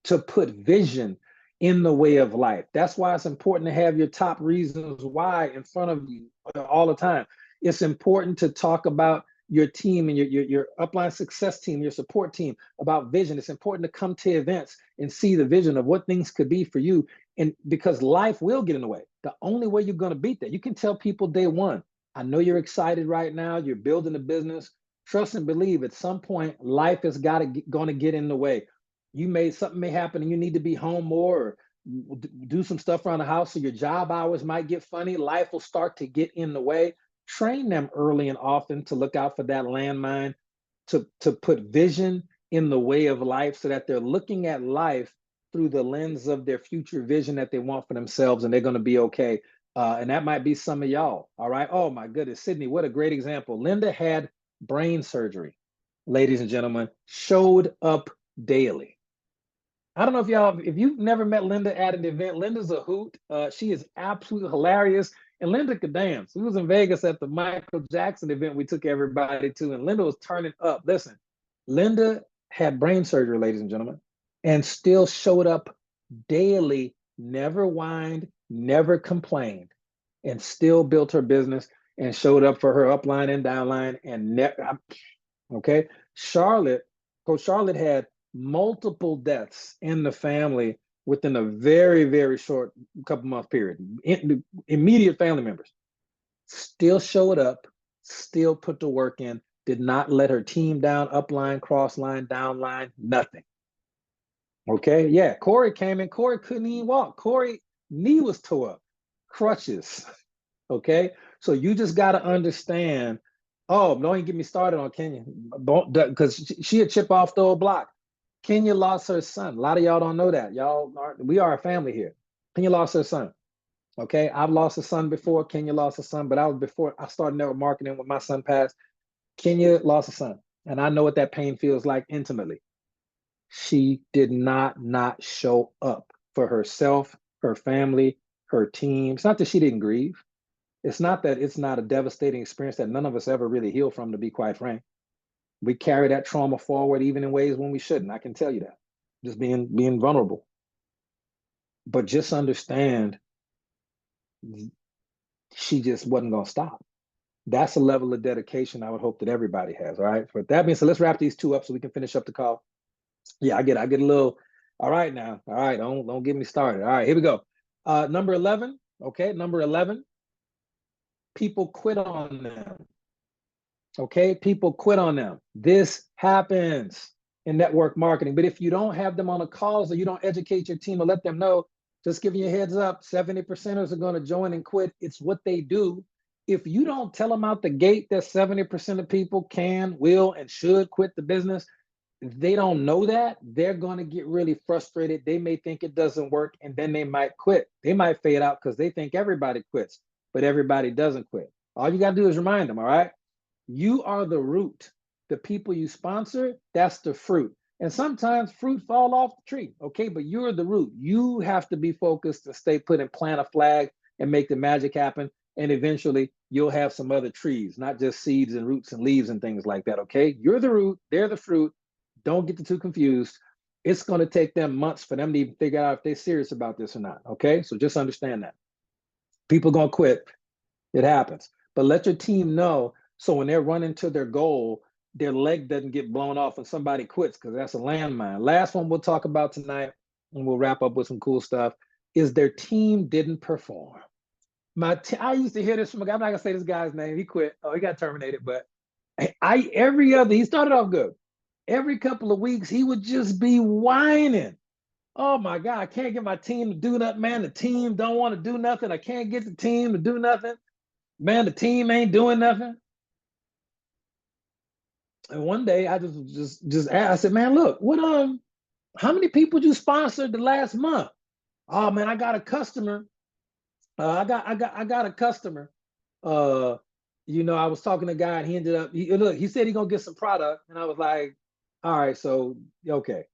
to put vision in the way of life. That's why it's important to have your top reasons why in front of you all the time. It's important to talk about your team and your upline success team, your support team, about vision. It's important to come to events and see the vision of what things could be for you. And because life will get in the way. The only way you're going to beat that, you can tell people day one, I know you're excited right now, you're building a business. Trust and believe at some point, life is going to get in the way. Something may happen and you need to be home more or do some stuff around the house. So your job hours might get funny. Life will start to get in the way. Train them early and often to look out for that landmine, to put vision in the way of life so that they're looking at life through the lens of their future vision that they want for themselves, and they're going to be okay. And that might be some of y'all. All right. Oh my goodness. Sydney, what a great example. Linda had brain surgery, ladies and gentlemen, showed up daily. I don't know if you've never met Linda at an event, Linda's a hoot. She is absolutely hilarious. And Linda could dance. We was in Vegas at the Michael Jackson event we took everybody to, and Linda was turning up. Listen, Linda had brain surgery, ladies and gentlemen, and still showed up daily, never whined, never complained, and still built her business and showed up for her upline and downline. And okay, Coach Charlotte had multiple deaths in the family within a very, very short couple month period. Immediate family members still showed up, still put the work in, did not let her team down, upline, cross line, downline, nothing. Okay, yeah, Corey came in. Corey couldn't even walk. Corey knee was tore up, crutches. Okay, so you just got to understand. Oh, don't even get me started on Kenya, because she a chip off the old block. Kenya lost her son. A lot of y'all don't know that. We are a family here. Kenya lost her son. Okay, I've lost a son before. Kenya lost a son, but I was before I started network marketing when my son passed. Kenya lost a son, and I know what that pain feels like intimately. She did not show up for herself, her family, her team. It's not that she didn't grieve. It's not that it's not a devastating experience that none of us ever really heal from, to be quite frank. We carry that trauma forward even in ways when we shouldn't. I can tell you that. Just being vulnerable. But just understand she just wasn't gonna stop. That's a level of dedication I would hope that everybody has. All right. But that being said, let's wrap these two up so we can finish up the call. Yeah, I get a little. All right now. All right, don't get me started. All right, here we go. Number 11. Okay, number 11. People quit on them. Okay, people quit on them. This happens in network marketing. But if you don't have them on the calls or you don't educate your team or let them know, just giving you a heads up, 70%ers are going to join and quit. It's what they do. If you don't tell them out the gate that 70% of people can, will, and should quit the business, they don't know that, they're going to get really frustrated. They may think it doesn't work, and then they might quit. They might fade out because they think everybody quits, but everybody doesn't quit. All you got to do is remind them, all right? You are the root. The people you sponsor, that's the fruit. And sometimes fruit fall off the tree, okay? But you're the root. You have to be focused and stay put and plant a flag and make the magic happen. And eventually you'll have some other trees, not just seeds and roots and leaves and things like that, okay? You're the root, they're the fruit. Don't get too confused. It's going to take them months for them to even figure out if they're serious about this or not, okay? So just understand that. People going to quit. It happens. But let your team know so when they're running to their goal, their leg doesn't get blown off and somebody quits, because that's a landmine. Last one we'll talk about tonight, and we'll wrap up with some cool stuff, is their team didn't perform. I used to hear this from a guy. I'm not going to say this guy's name. He quit. Oh, he got terminated. But he started off good. Every couple of weeks, he would just be whining. Oh my God, I can't get my team to do nothing, man. The team don't want to do nothing. I can't get the team to do nothing. Man, the team ain't doing nothing. And one day I just asked, I said, man, look, how many people you sponsored the last month? Oh man, I got a customer. I got a customer. I was talking to a guy and he ended up, he said he gonna get some product. And I was like, all right, so, okay.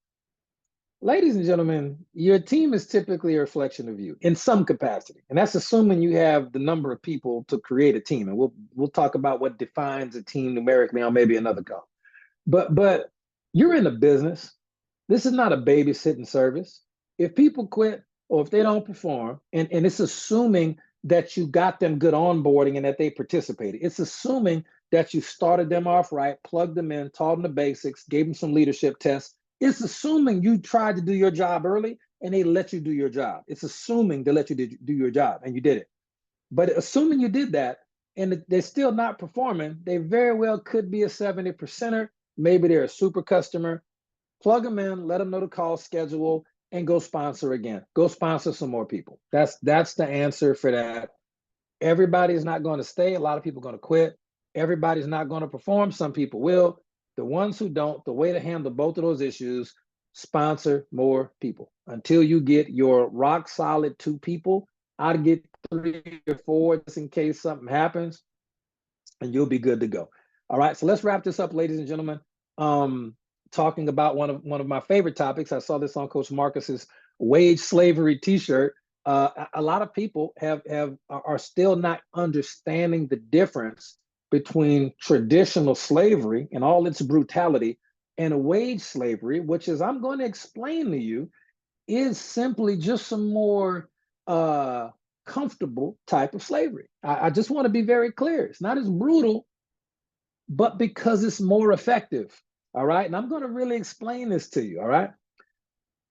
Ladies and gentlemen, your team is typically a reflection of you in some capacity. And that's assuming you have the number of people to create a team. And we'll talk about what defines a team numerically on maybe another call. But you're in a business. This is not a babysitting service. If people quit or if they don't perform, and it's assuming that you got them good onboarding and that they participated. It's assuming that you started them off right, plugged them in, taught them the basics, gave them some leadership tests. It's assuming you tried to do your job early and they let you do your job. It's assuming they let you do your job and you did it. But assuming you did that and they're still not performing, they very well could be a 70%er. Maybe they're a super customer. Plug them in, let them know the call schedule, and go sponsor again. Go sponsor some more people. That's the answer for that. Everybody's not going to stay. A lot of people are going to quit. Everybody's not going to perform. Some people will. The ones who don't, the way to handle both of those issues, sponsor more people until you get your rock solid 2 people. I'd get 3 or 4 just in case something happens, and you'll be good to go. All right, so let's wrap this up, ladies and gentlemen. Talking about one of my favorite topics. I saw this on Coach Marcus's wage slavery T-shirt. A lot of people are still not understanding the difference between traditional slavery and all its brutality and wage slavery, which is, I'm going to explain to you, is simply just some more comfortable type of slavery. I just want to be very clear. It's not as brutal, but because it's more effective. All right. And I'm going to really explain this to you. All right.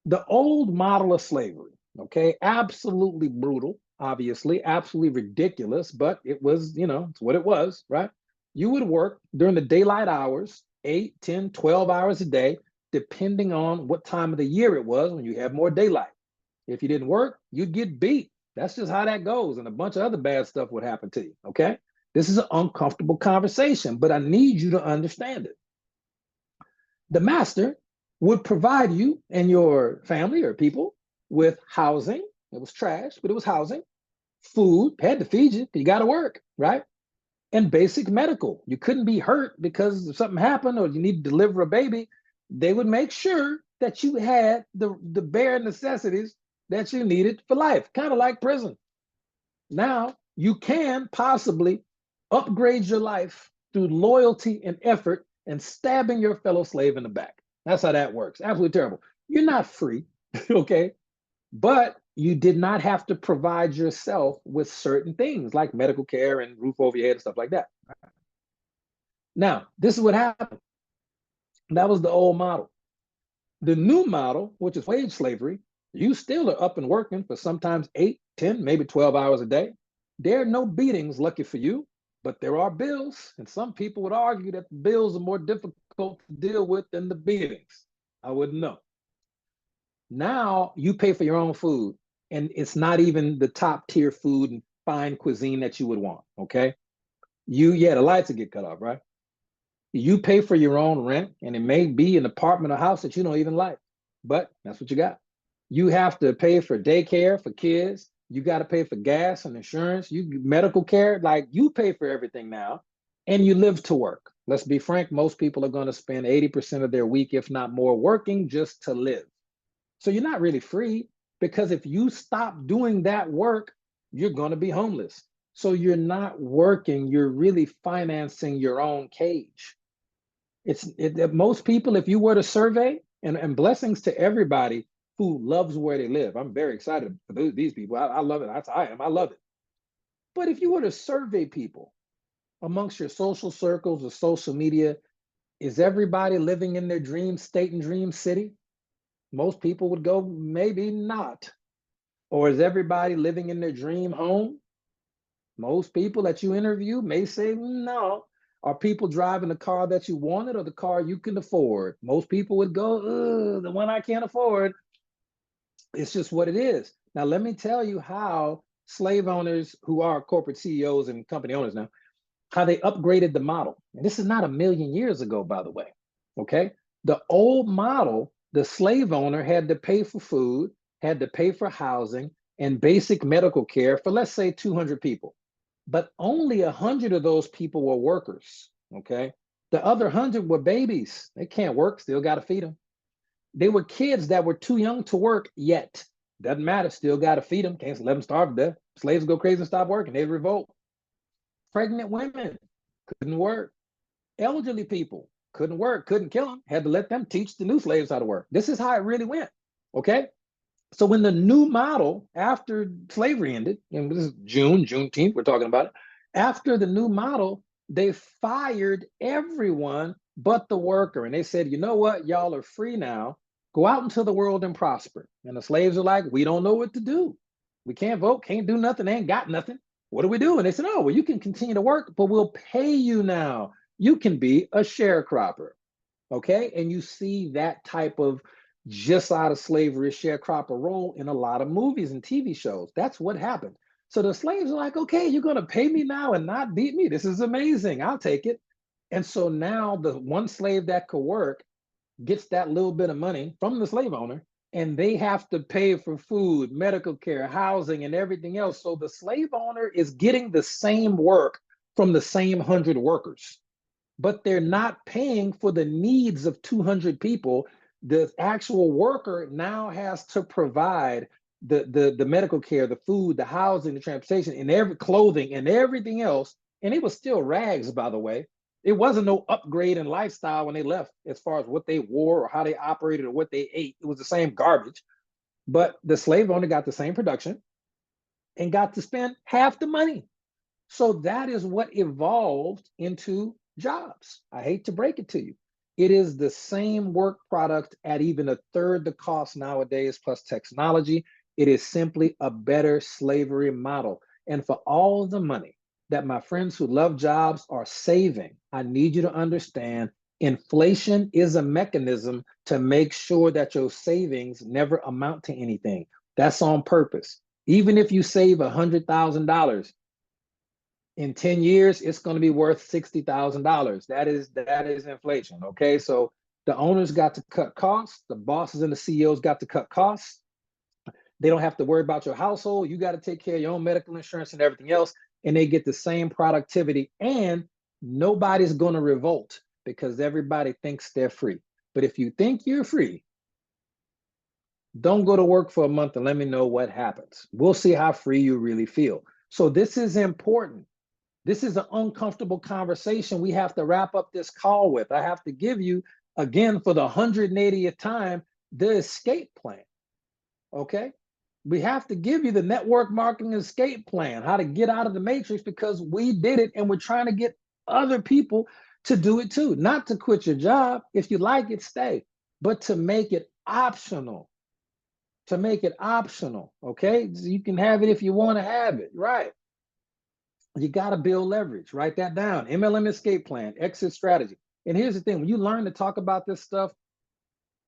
The old model of slavery, okay, absolutely brutal, obviously, absolutely ridiculous, but it was, it's what it was, right? You would work during the daylight hours, 8, 10, 12 hours a day, depending on what time of the year it was when you had more daylight. If you didn't work, you'd get beat. That's just how that goes. And a bunch of other bad stuff would happen to you. Okay. This is an uncomfortable conversation, but I need you to understand it. The master would provide you and your family or people with housing, It was trash, but it was housing, food, had to feed you, you got to work, right? And basic medical. You couldn't be hurt because if something happened or you need to deliver a baby. They would make sure that you had the bare necessities that you needed for life, kind of like prison. Now you can possibly upgrade your life through loyalty and effort and stabbing your fellow slave in the back. That's how that works. Absolutely terrible. You're not free, okay? But you did not have to provide yourself with certain things like medical care and roof over your head and stuff like that. Now, this is what happened. That was the old model. The new model, which is wage slavery, you still are up and working for sometimes 8, 10, maybe 12 hours a day. There are no beatings, lucky for you, but there are bills. And some people would argue that the bills are more difficult to deal with than the beatings. I wouldn't know. Now you pay for your own food, and it's not even the top tier food and fine cuisine that you would want, okay? The lights will get cut off, right? You pay for your own rent, and it may be an apartment or house that you don't even like, but that's what you got. You have to pay for daycare for kids. You got to pay for gas and insurance, medical care. Like, you pay for everything now, and you live to work. Let's be frank, most people are going to spend 80% of their week, if not more, working just to live. So you're not really free, because if you stop doing that work, you're going to be homeless. So you're not working, you're really financing your own cage. Most people, if you were to survey, and blessings to everybody who loves where they live. I'm very excited for these people. I love it. I love it. But if you were to survey people amongst your social circles or social media, is everybody living in their dream state and dream city? Most people would go, maybe not. Or is everybody living in their dream home? Most people that you interview may say no. Are people driving the car that you wanted or the car you can afford? Most people would go, the one I can't afford. It's just what it is. Now, let me tell you how slave owners who are corporate CEOs and company owners now, how they upgraded the model. And this is not a million years ago, by the way, okay? The old model, the slave owner had to pay for food, had to pay for housing and basic medical care for, let's say, 200 people. But only 100 of those people were workers, okay? The other 100 were babies. They can't work, still got to feed them. They were kids that were too young to work yet. Doesn't matter, still got to feed them. Can't let them starve to death. Slaves go crazy and stop working. They revolt. Pregnant women couldn't work. Elderly people couldn't work, couldn't kill them. Had to let them teach the new slaves how to work. This is how it really went, okay? So when the new model, after slavery ended, and this is Juneteenth, we're talking about it, after the new model, they fired everyone but the worker. And they said, you know what, y'all are free now. Go out into the world and prosper. And the slaves are like, we don't know what to do. We can't vote, can't do nothing, ain't got nothing. What do we do? And they said, oh, well, you can continue to work, but we'll pay you now. You can be a sharecropper, okay? And you see that type of just out of slavery sharecropper role in a lot of movies and TV shows. That's what happened. So the slaves are like, okay, you're going to pay me now and not beat me. This is amazing. I'll take it. And so now the one slave that could work gets that little bit of money from the slave owner, and they have to pay for food, medical care, housing, and everything else. So the slave owner is getting the same work from the same 100 workers, but they're not paying for the needs of 200 people. The actual worker now has to provide the medical care, the food, the housing, the transportation, and every clothing and everything else. And it was still rags, by the way. It wasn't no upgrade in lifestyle when they left as far as what they wore or how they operated or what they ate. It was the same garbage. But the slave owner got the same production and got to spend half the money. So that is what evolved into jobs. I hate to break it to you. It is the same work product at even a third the cost nowadays, plus technology. It is simply a better slavery model. And for all the money that my friends who love jobs are saving, I need you to understand inflation is a mechanism to make sure that your savings never amount to anything. That's on purpose. Even if you save $100,000, in 10 years, it's going to be worth $60,000. That is inflation. Okay. So the owners got to cut costs. The bosses and the CEOs got to cut costs. They don't have to worry about your household. You got to take care of your own medical insurance and everything else. And they get the same productivity, and nobody's going to revolt because everybody thinks they're free. But if you think you're free, don't go to work for a month and let me know what happens. We'll see how free you really feel. So this is important. This is an uncomfortable conversation we have to wrap up this call with. I have to give you, again, for the 180th time, the escape plan, okay? We have to give you the network marketing escape plan, how to get out of the matrix, because we did it and we're trying to get other people to do it too. Not to quit your job. If you like it, stay, but to make it optional. To make it optional, okay? You can have it if you want to have it, right? You got to build leverage. Write that down. MLM escape plan, exit strategy. And here's the thing, when you learn to talk about this stuff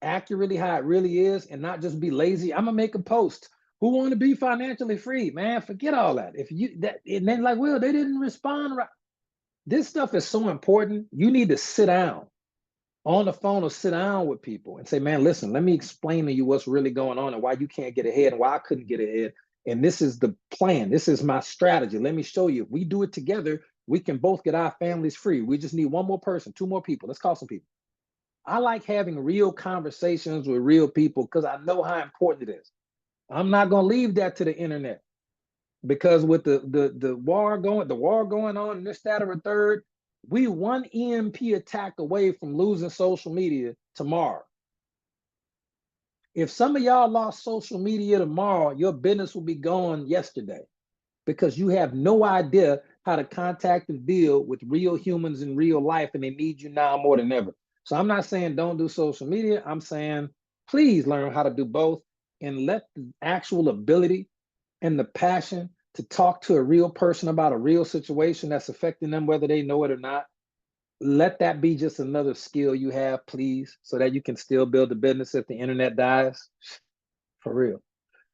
accurately, how it really is, and not just be lazy, I'm gonna make a post. Who want to be financially free? Man, forget all that. If you that, and then like, well, they didn't respond right. This stuff is so important. You need to sit down on the phone or sit down with people and say, man, listen, let me explain to you what's really going on and why you can't get ahead and why I couldn't get ahead. And this is the plan. This is my strategy. Let me show you. If we do it together, we can both get our families free. We just need one more person, two more people. Let's call some people. I like having real conversations with real people because I know how important it is. I'm not going to leave that to the internet, because with the war going on and this, that, or a third, we one EMP attack away from losing social media tomorrow. If some of y'all lost social media tomorrow, your business will be gone yesterday, because you have no idea how to contact and deal with real humans in real life, and they need you now more than ever. So I'm not saying don't do social media. I'm saying please learn how to do both, and let the actual ability and the passion to talk to a real person about a real situation that's affecting them, whether they know it or not, let that be just another skill you have, please, so that you can still build the business if the internet dies. For real.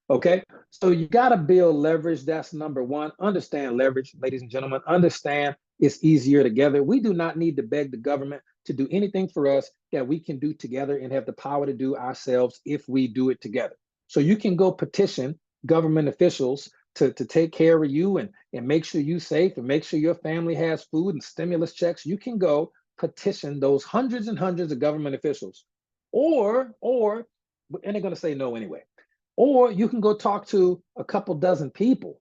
Okay, so you got to build leverage. That's number one. Understand leverage, ladies and gentlemen. Understand it's easier together. We do not need to beg the government to do anything for us that we can do together and have the power to do ourselves if we do it together. So you can go petition government officials to take care of you and make sure you're safe and make sure your family has food and stimulus checks. You can go petition those hundreds and hundreds of government officials, or and they're going to say no anyway. Or you can go talk to a couple dozen people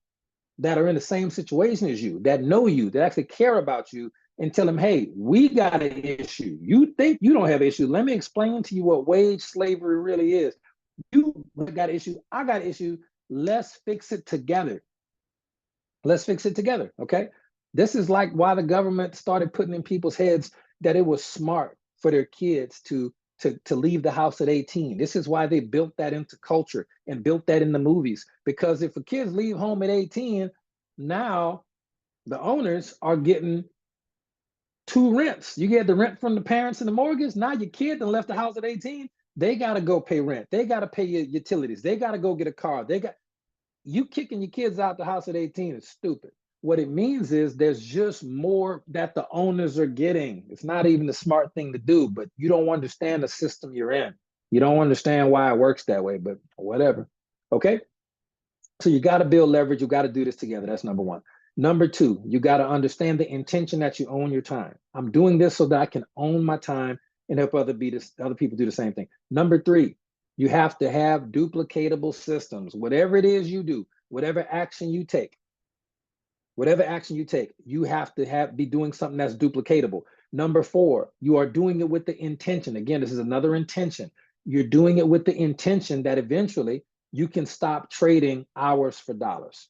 that are in the same situation as you, that know you, that actually care about you, and tell them, hey, we got an issue. You think you don't have an issue. Let me explain to you what wage slavery really is. You got an issue. I got an issue. Let's fix it together. Let's fix it together, okay? This is like why the government started putting in people's heads that it was smart for their kids to leave the house at 18. This is why they built that into culture and built that in the movies. Because if the kids leave home at 18, now the owners are getting two rents. You get the rent from the parents and the mortgage. Now your kid that left the house at 18, they got to go pay rent. They got to pay your utilities. They got to go get a car. You kicking your kids out the house at 18 is stupid. What it means is there's just more that the owners are getting. It's not even the smart thing to do, but you don't understand the system you're in. You don't understand why it works that way, but whatever. Okay? So you got to build leverage. You got to do this together. That's number one. Number two, you got to understand the intention that you own your time. I'm doing this so that I can own my time and help other people do the same thing. Number three, you have to have duplicatable systems. Whatever it is you do, whatever action you take, you have to be doing something that's duplicatable. Number four, you are doing it with the intention. Again, this is another intention. You're doing it with the intention that eventually you can stop trading hours for dollars.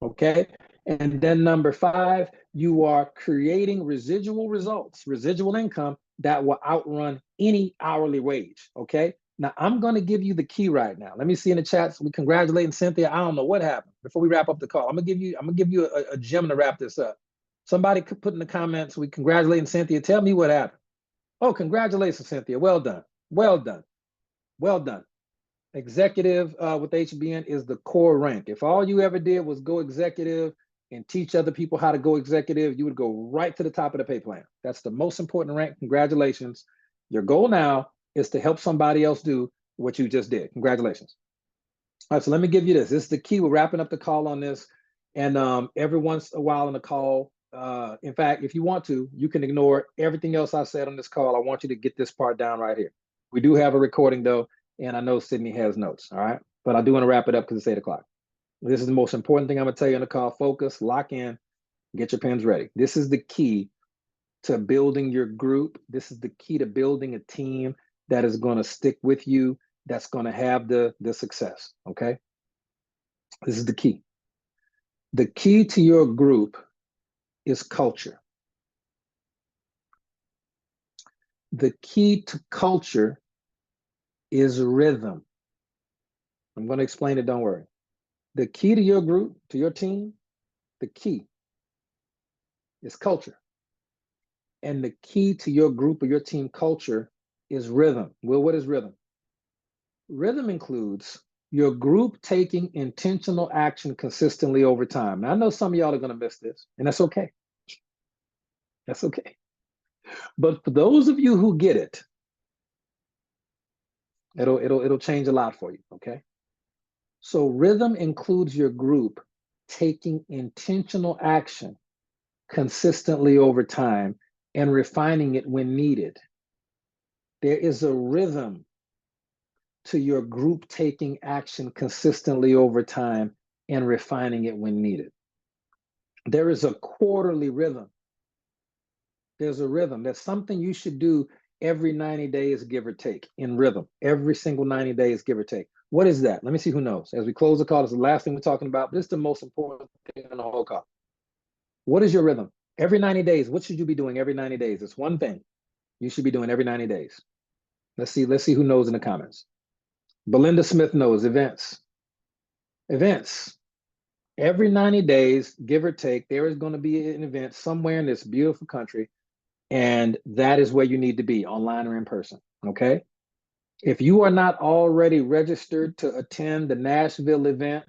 Okay. And then number five, you are creating residual results, residual income that will outrun any hourly wage. Okay. Now I'm going to give you the key right now. Let me see in the chats. We congratulating Cynthia. I don't know what happened before we wrap up the call. I'm gonna give you a gem to wrap this up. Somebody could put in the comments, we congratulating Cynthia. Tell me what happened. Oh, congratulations, Cynthia. Well done. Well done. Well done. Executive with HBN is the core rank. If all you ever did was go executive and teach other people how to go executive, you would go right to the top of the pay plan. That's the most important rank. Congratulations. Your goal now is to help somebody else do what you just did. Congratulations. All right, so let me give you this. This is the key. We're wrapping up the call on this. And every once in a while in the call, in fact, if you want to, you can ignore everything else I said on this call. I want you to get this part down right here. We do have a recording though, and I know Sydney has notes, all right? But I do want to wrap it up because it's 8 o'clock. This is the most important thing I'm gonna tell you on the call. Focus, lock in, get your pens ready. This is the key to building your group. This is the key to building a team that is gonna stick with you, that's gonna have the success, okay? This is the key. The key to your group is culture. The key to culture is rhythm. I'm going to explain it, don't worry. The key to your group, to your team, the key is culture. And the key to your group or your team culture is rhythm. Well, what is rhythm? Rhythm includes your group taking intentional action consistently over time. Now, I know some of y'all are going to miss this, and that's okay. That's okay. But for those of you who get it, it'll change a lot for you, okay? So rhythm includes your group taking intentional action consistently over time and refining it when needed. There is a rhythm to your group taking action consistently over time and refining it when needed. There is a quarterly rhythm. There's a rhythm. That's something you should do every 90 days, give or take, in rhythm. Every single 90 days, give or take. What is that? Let me see who knows. As we close the call, this is the last thing we're talking about. This is the most important thing in the whole call. What is your rhythm? Every 90 days, what should you be doing every 90 days? It's one thing you should be doing every 90 days. Let's see who knows in the comments. Belinda Smith knows events. Events. Every 90 days, give or take, there is going to be an event somewhere in this beautiful country, and that is where you need to be, online or in person, okay? If you are not already registered to attend the Nashville event,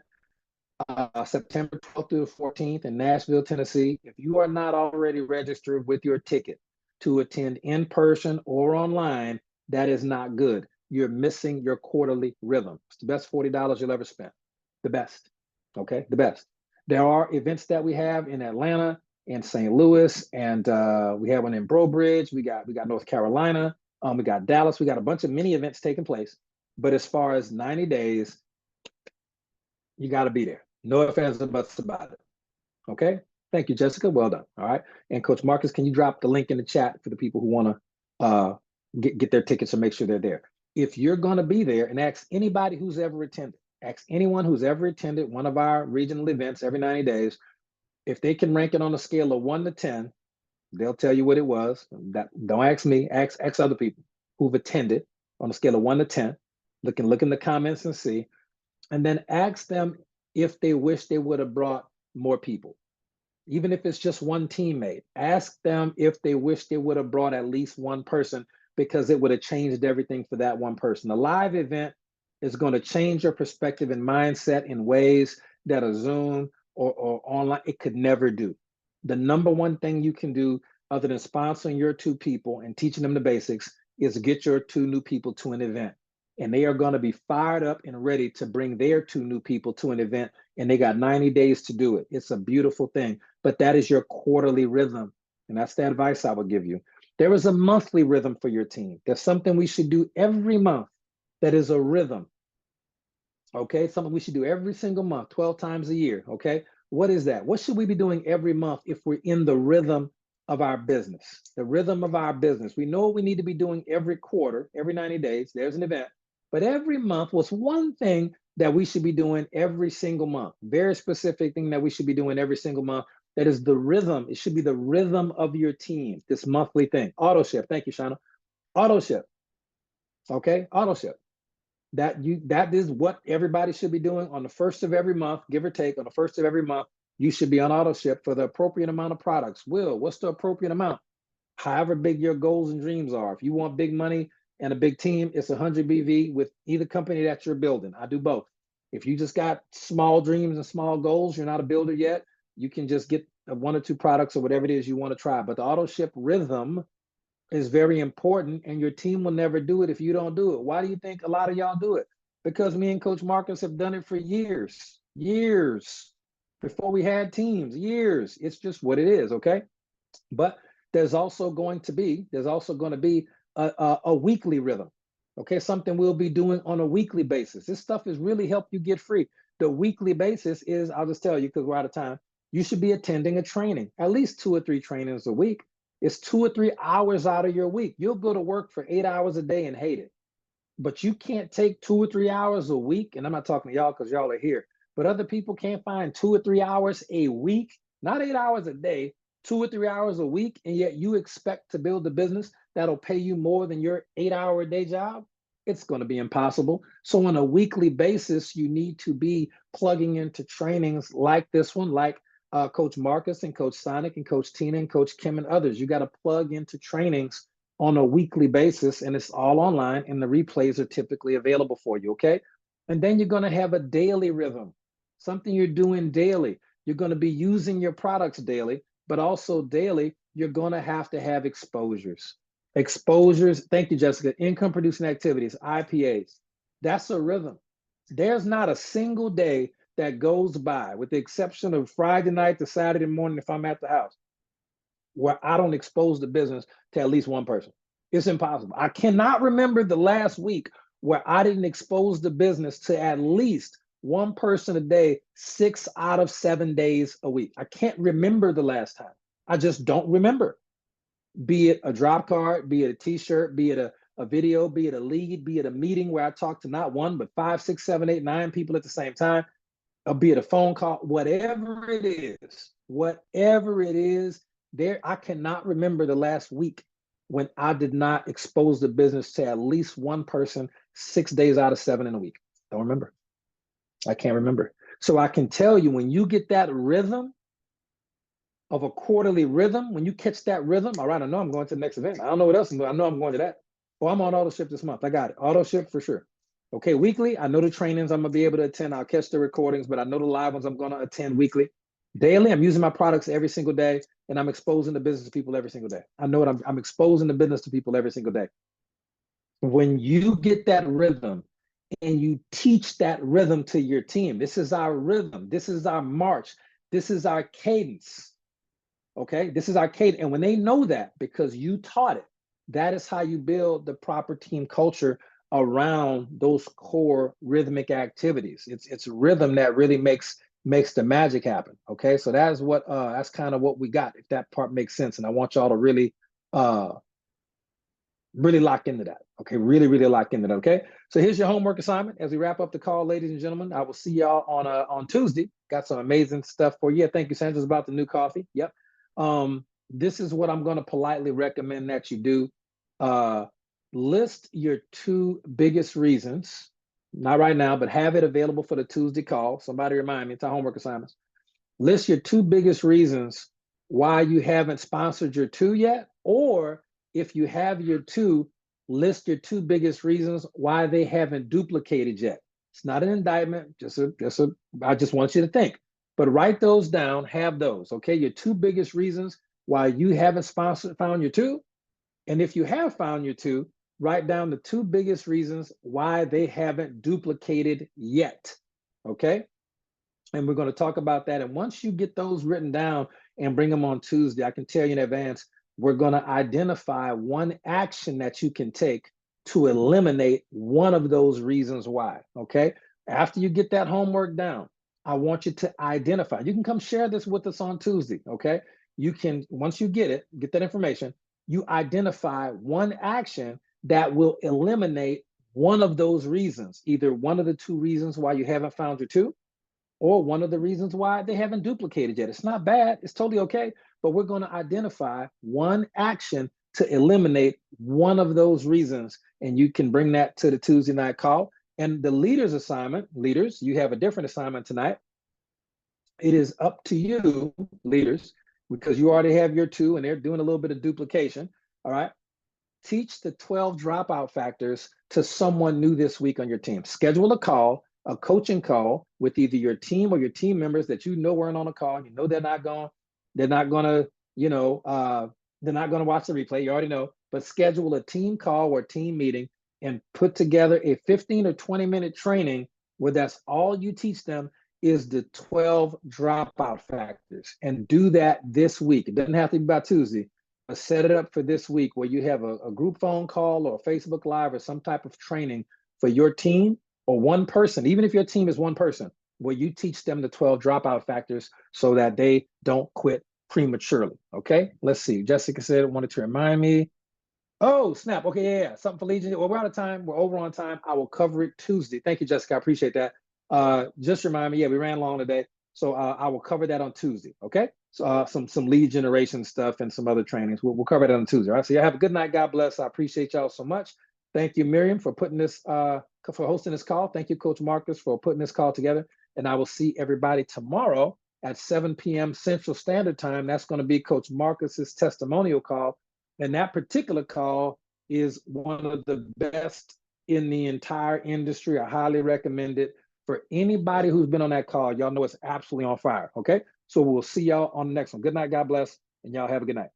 September 12th through the 14th in Nashville, Tennessee, if you are not already registered with your ticket to attend in person or online, that is not good. You're missing your quarterly rhythm. It's the best $40 you'll ever spend. The best, okay? The best. There are events that we have in Atlanta, in St. Louis, and we have one in Breaux Bridge. We got North Carolina. We got Dallas. We got a bunch of mini events taking place. But as far as 90 days, you got to be there. No ifs, ands, or buts about it. Okay. Thank you, Jessica. Well done. All right. And Coach Marcus, can you drop the link in the chat for the people who want to get their tickets and make sure they're there? If you're going to be there, and ask anybody who's ever attended, ask anyone who's ever attended one of our regional events every 90 days, if they can rank it on a scale of 1 to 10, they'll tell you what it was. Don't ask me, ask other people who've attended on a scale of 1 to 10. Look in the comments and see. And then ask them if they wish they would have brought more people. Even if it's just one teammate, ask them if they wish they would have brought at least one person, because it would have changed everything for that one person. A live event is going to change your perspective and mindset in ways that a Zoom or online, it could never do. The number one thing you can do other than sponsoring your 2 people and teaching them the basics is get your 2 new people to an event. And they are going to be fired up and ready to bring their 2 new people to an event. And they got 90 days to do it. It's a beautiful thing. But that is your quarterly rhythm. And that's the advice I would give you. There is a monthly rhythm for your team. There's something we should do every month that is a rhythm. Okay, something we should do every single month, 12 times a year. Okay, what is that? What should we be doing every month if we're in the rhythm of our business? The rhythm of our business. We know what we need to be doing every quarter, every 90 days. There's an event. But every month, what's one thing that we should be doing every single month? Very specific thing that we should be doing every single month. That is the rhythm. It should be the rhythm of your team, this monthly thing. Auto ship. Thank you, Shauna. Auto ship. Okay, auto ship. That is what everybody should be doing on the first of every month, give or take. On the first of every month, you should be on auto ship for the appropriate amount of products. Will, what's the appropriate amount? However big your goals and dreams are. If you want big money and a big team, it's 100 BV with either company that you're building. I do both. If you just got small dreams and small goals, you're not a builder yet, you can just get 1 or 2 products or whatever it is you want to try. But the auto ship rhythm is very important, and your team will never do it if you don't do it. Why do you think a lot of y'all do it? Because me and Coach Marcus have done it for years, years before we had teams, years. It's just what it is, okay? But there's also going to be a weekly rhythm, okay? Something we'll be doing on a weekly basis. This stuff has really helped you get free. The weekly basis is, I'll just tell you because we're out of time, you should be attending a training, at least 2 or 3 trainings a week. It's 2 or 3 hours out of your week. You'll go to work for 8 hours a day and hate it. But you can't take 2 or 3 hours a week, and I'm not talking to y'all because y'all are here, but other people can't find 2 or 3 hours a week, not 8 hours a day, 2 or 3 hours a week, and yet you expect to build a business that'll pay you more than your 8-hour day job. It's going to be impossible. So on a weekly basis, you need to be plugging into trainings like this one, like Coach Marcus and Coach Sonic and Coach Tina and Coach Kim and others. You got to plug into trainings on a weekly basis, and it's all online, and the replays are typically available for you, okay? And then you're going to have a daily rhythm, something you're doing daily. You're going to be using your products daily, but also daily, you're going to have exposures. Exposures, thank you, Jessica, income producing activities, IPAs. That's a rhythm. There's not a single day that goes by, with the exception of Friday night to Saturday morning if I'm at the house, where I don't expose the business to at least one person. It's impossible. I cannot remember the last week where I didn't expose the business to at least one person a day, 6 out of 7 days a week. I can't remember the last time. I just don't remember. Be it a drop card, be it a t-shirt, be it a video, be it a lead, be it a meeting where I talk to not one, but 5, 6, 7, 8, 9 people at the same time, or be it a phone call, whatever it is, there, I cannot remember the last week when I did not expose the business to at least one person 6 days out of 7 in a week. Don't remember. I can't remember. So I can tell you, when you get that rhythm of a quarterly rhythm, when you catch that rhythm, all right, I know I'm going to the next event. I don't know what else I'm doing. I know I'm going to that. Oh, I'm on auto ship this month. I got it. Auto ship for sure. Okay, weekly, I know the trainings I'm gonna be able to attend. I'll catch the recordings, but I know the live ones I'm gonna attend weekly. Daily, I'm using my products every single day, and I'm exposing the business to people every single day. I know what I'm exposing the business to people every single day. When you get that rhythm and you teach that rhythm to your team, this is our rhythm, this is our march, this is our cadence. Okay, this is our cadence. And when they know that because you taught it, that is how you build the proper team culture around those core rhythmic activities. It's rhythm that really makes the magic happen. Okay, so that's kind of what we got, if that part makes sense. And I want y'all to really lock into that. Okay, really lock into that. Okay, so here's your homework assignment as we wrap up the call, ladies and gentlemen. I will see y'all on Tuesday. Got some amazing stuff for you. Thank you, Sandra's, about the new coffee. Yep. This is what I'm going to politely recommend that you do. List your 2 biggest reasons, not right now, but have it available for the Tuesday call. Somebody remind me, it's our homework assignments. List your 2 biggest reasons why you haven't sponsored your 2 yet, or if you have your 2, list your 2 biggest reasons why they haven't duplicated yet. It's not an indictment, I just want you to think. But write those down, have those, okay? Your 2 biggest reasons why you haven't found your 2. And if you have found your 2, write down the 2 biggest reasons why they haven't duplicated yet, okay? And we're going to talk about that. And once you get those written down and bring them on Tuesday, I can tell you in advance, we're going to identify one action that you can take to eliminate one of those reasons why, okay? After you get that homework down, I want you to identify. You can come share this with us on Tuesday, okay? You can, once you get that information, you identify one action that will eliminate one of those reasons, either one of the 2 reasons why you haven't found your 2, or one of the reasons why they haven't duplicated yet. It's not bad, it's totally okay, but we're going to identify one action to eliminate one of those reasons, and you can bring that to the Tuesday night call. And the leaders assignment, leaders, you have a different assignment tonight. It is up to you, leaders, because you already have your 2 and they're doing a little bit of duplication, all right? Teach the 12 dropout factors to someone new this week on your team. Schedule a coaching call with either your team or your team members that you know weren't on a call. You know they're not going to, they're not going to watch the replay. You already know, but schedule a team call or team meeting and put together a 15 or 20-minute training where that's all you teach them is the 12 dropout factors. And do that this week. It doesn't have to be by Tuesday, but set it up for this week where you have a group phone call or Facebook Live or some type of training for your team or one person, even if your team is one person, where you teach them the 12 dropout factors so that they don't quit prematurely. Okay, let's see. Jessica said, wanted to remind me. Oh, snap. Okay, yeah. Something for Legion. Well, we're out of time. We're over on time. I will cover it Tuesday. Thank you, Jessica. I appreciate that. Just remind me, yeah, we ran long today. So I will cover that on Tuesday. Okay. So some lead generation stuff and some other trainings. We'll cover that on Tuesday. All right. So yeah, have a good night. God bless. I appreciate y'all so much. Thank you, Miriam, for putting this for hosting this call. Thank you, Coach Marcus, for putting this call together. And I will see everybody tomorrow at 7 p.m. Central Standard Time. That's going to be Coach Marcus's testimonial call. And that particular call is one of the best in the entire industry. I highly recommend it for anybody who's been on that call. Y'all know it's absolutely on fire. Okay. So we'll see y'all on the next one. Good night. God bless. And y'all have a good night.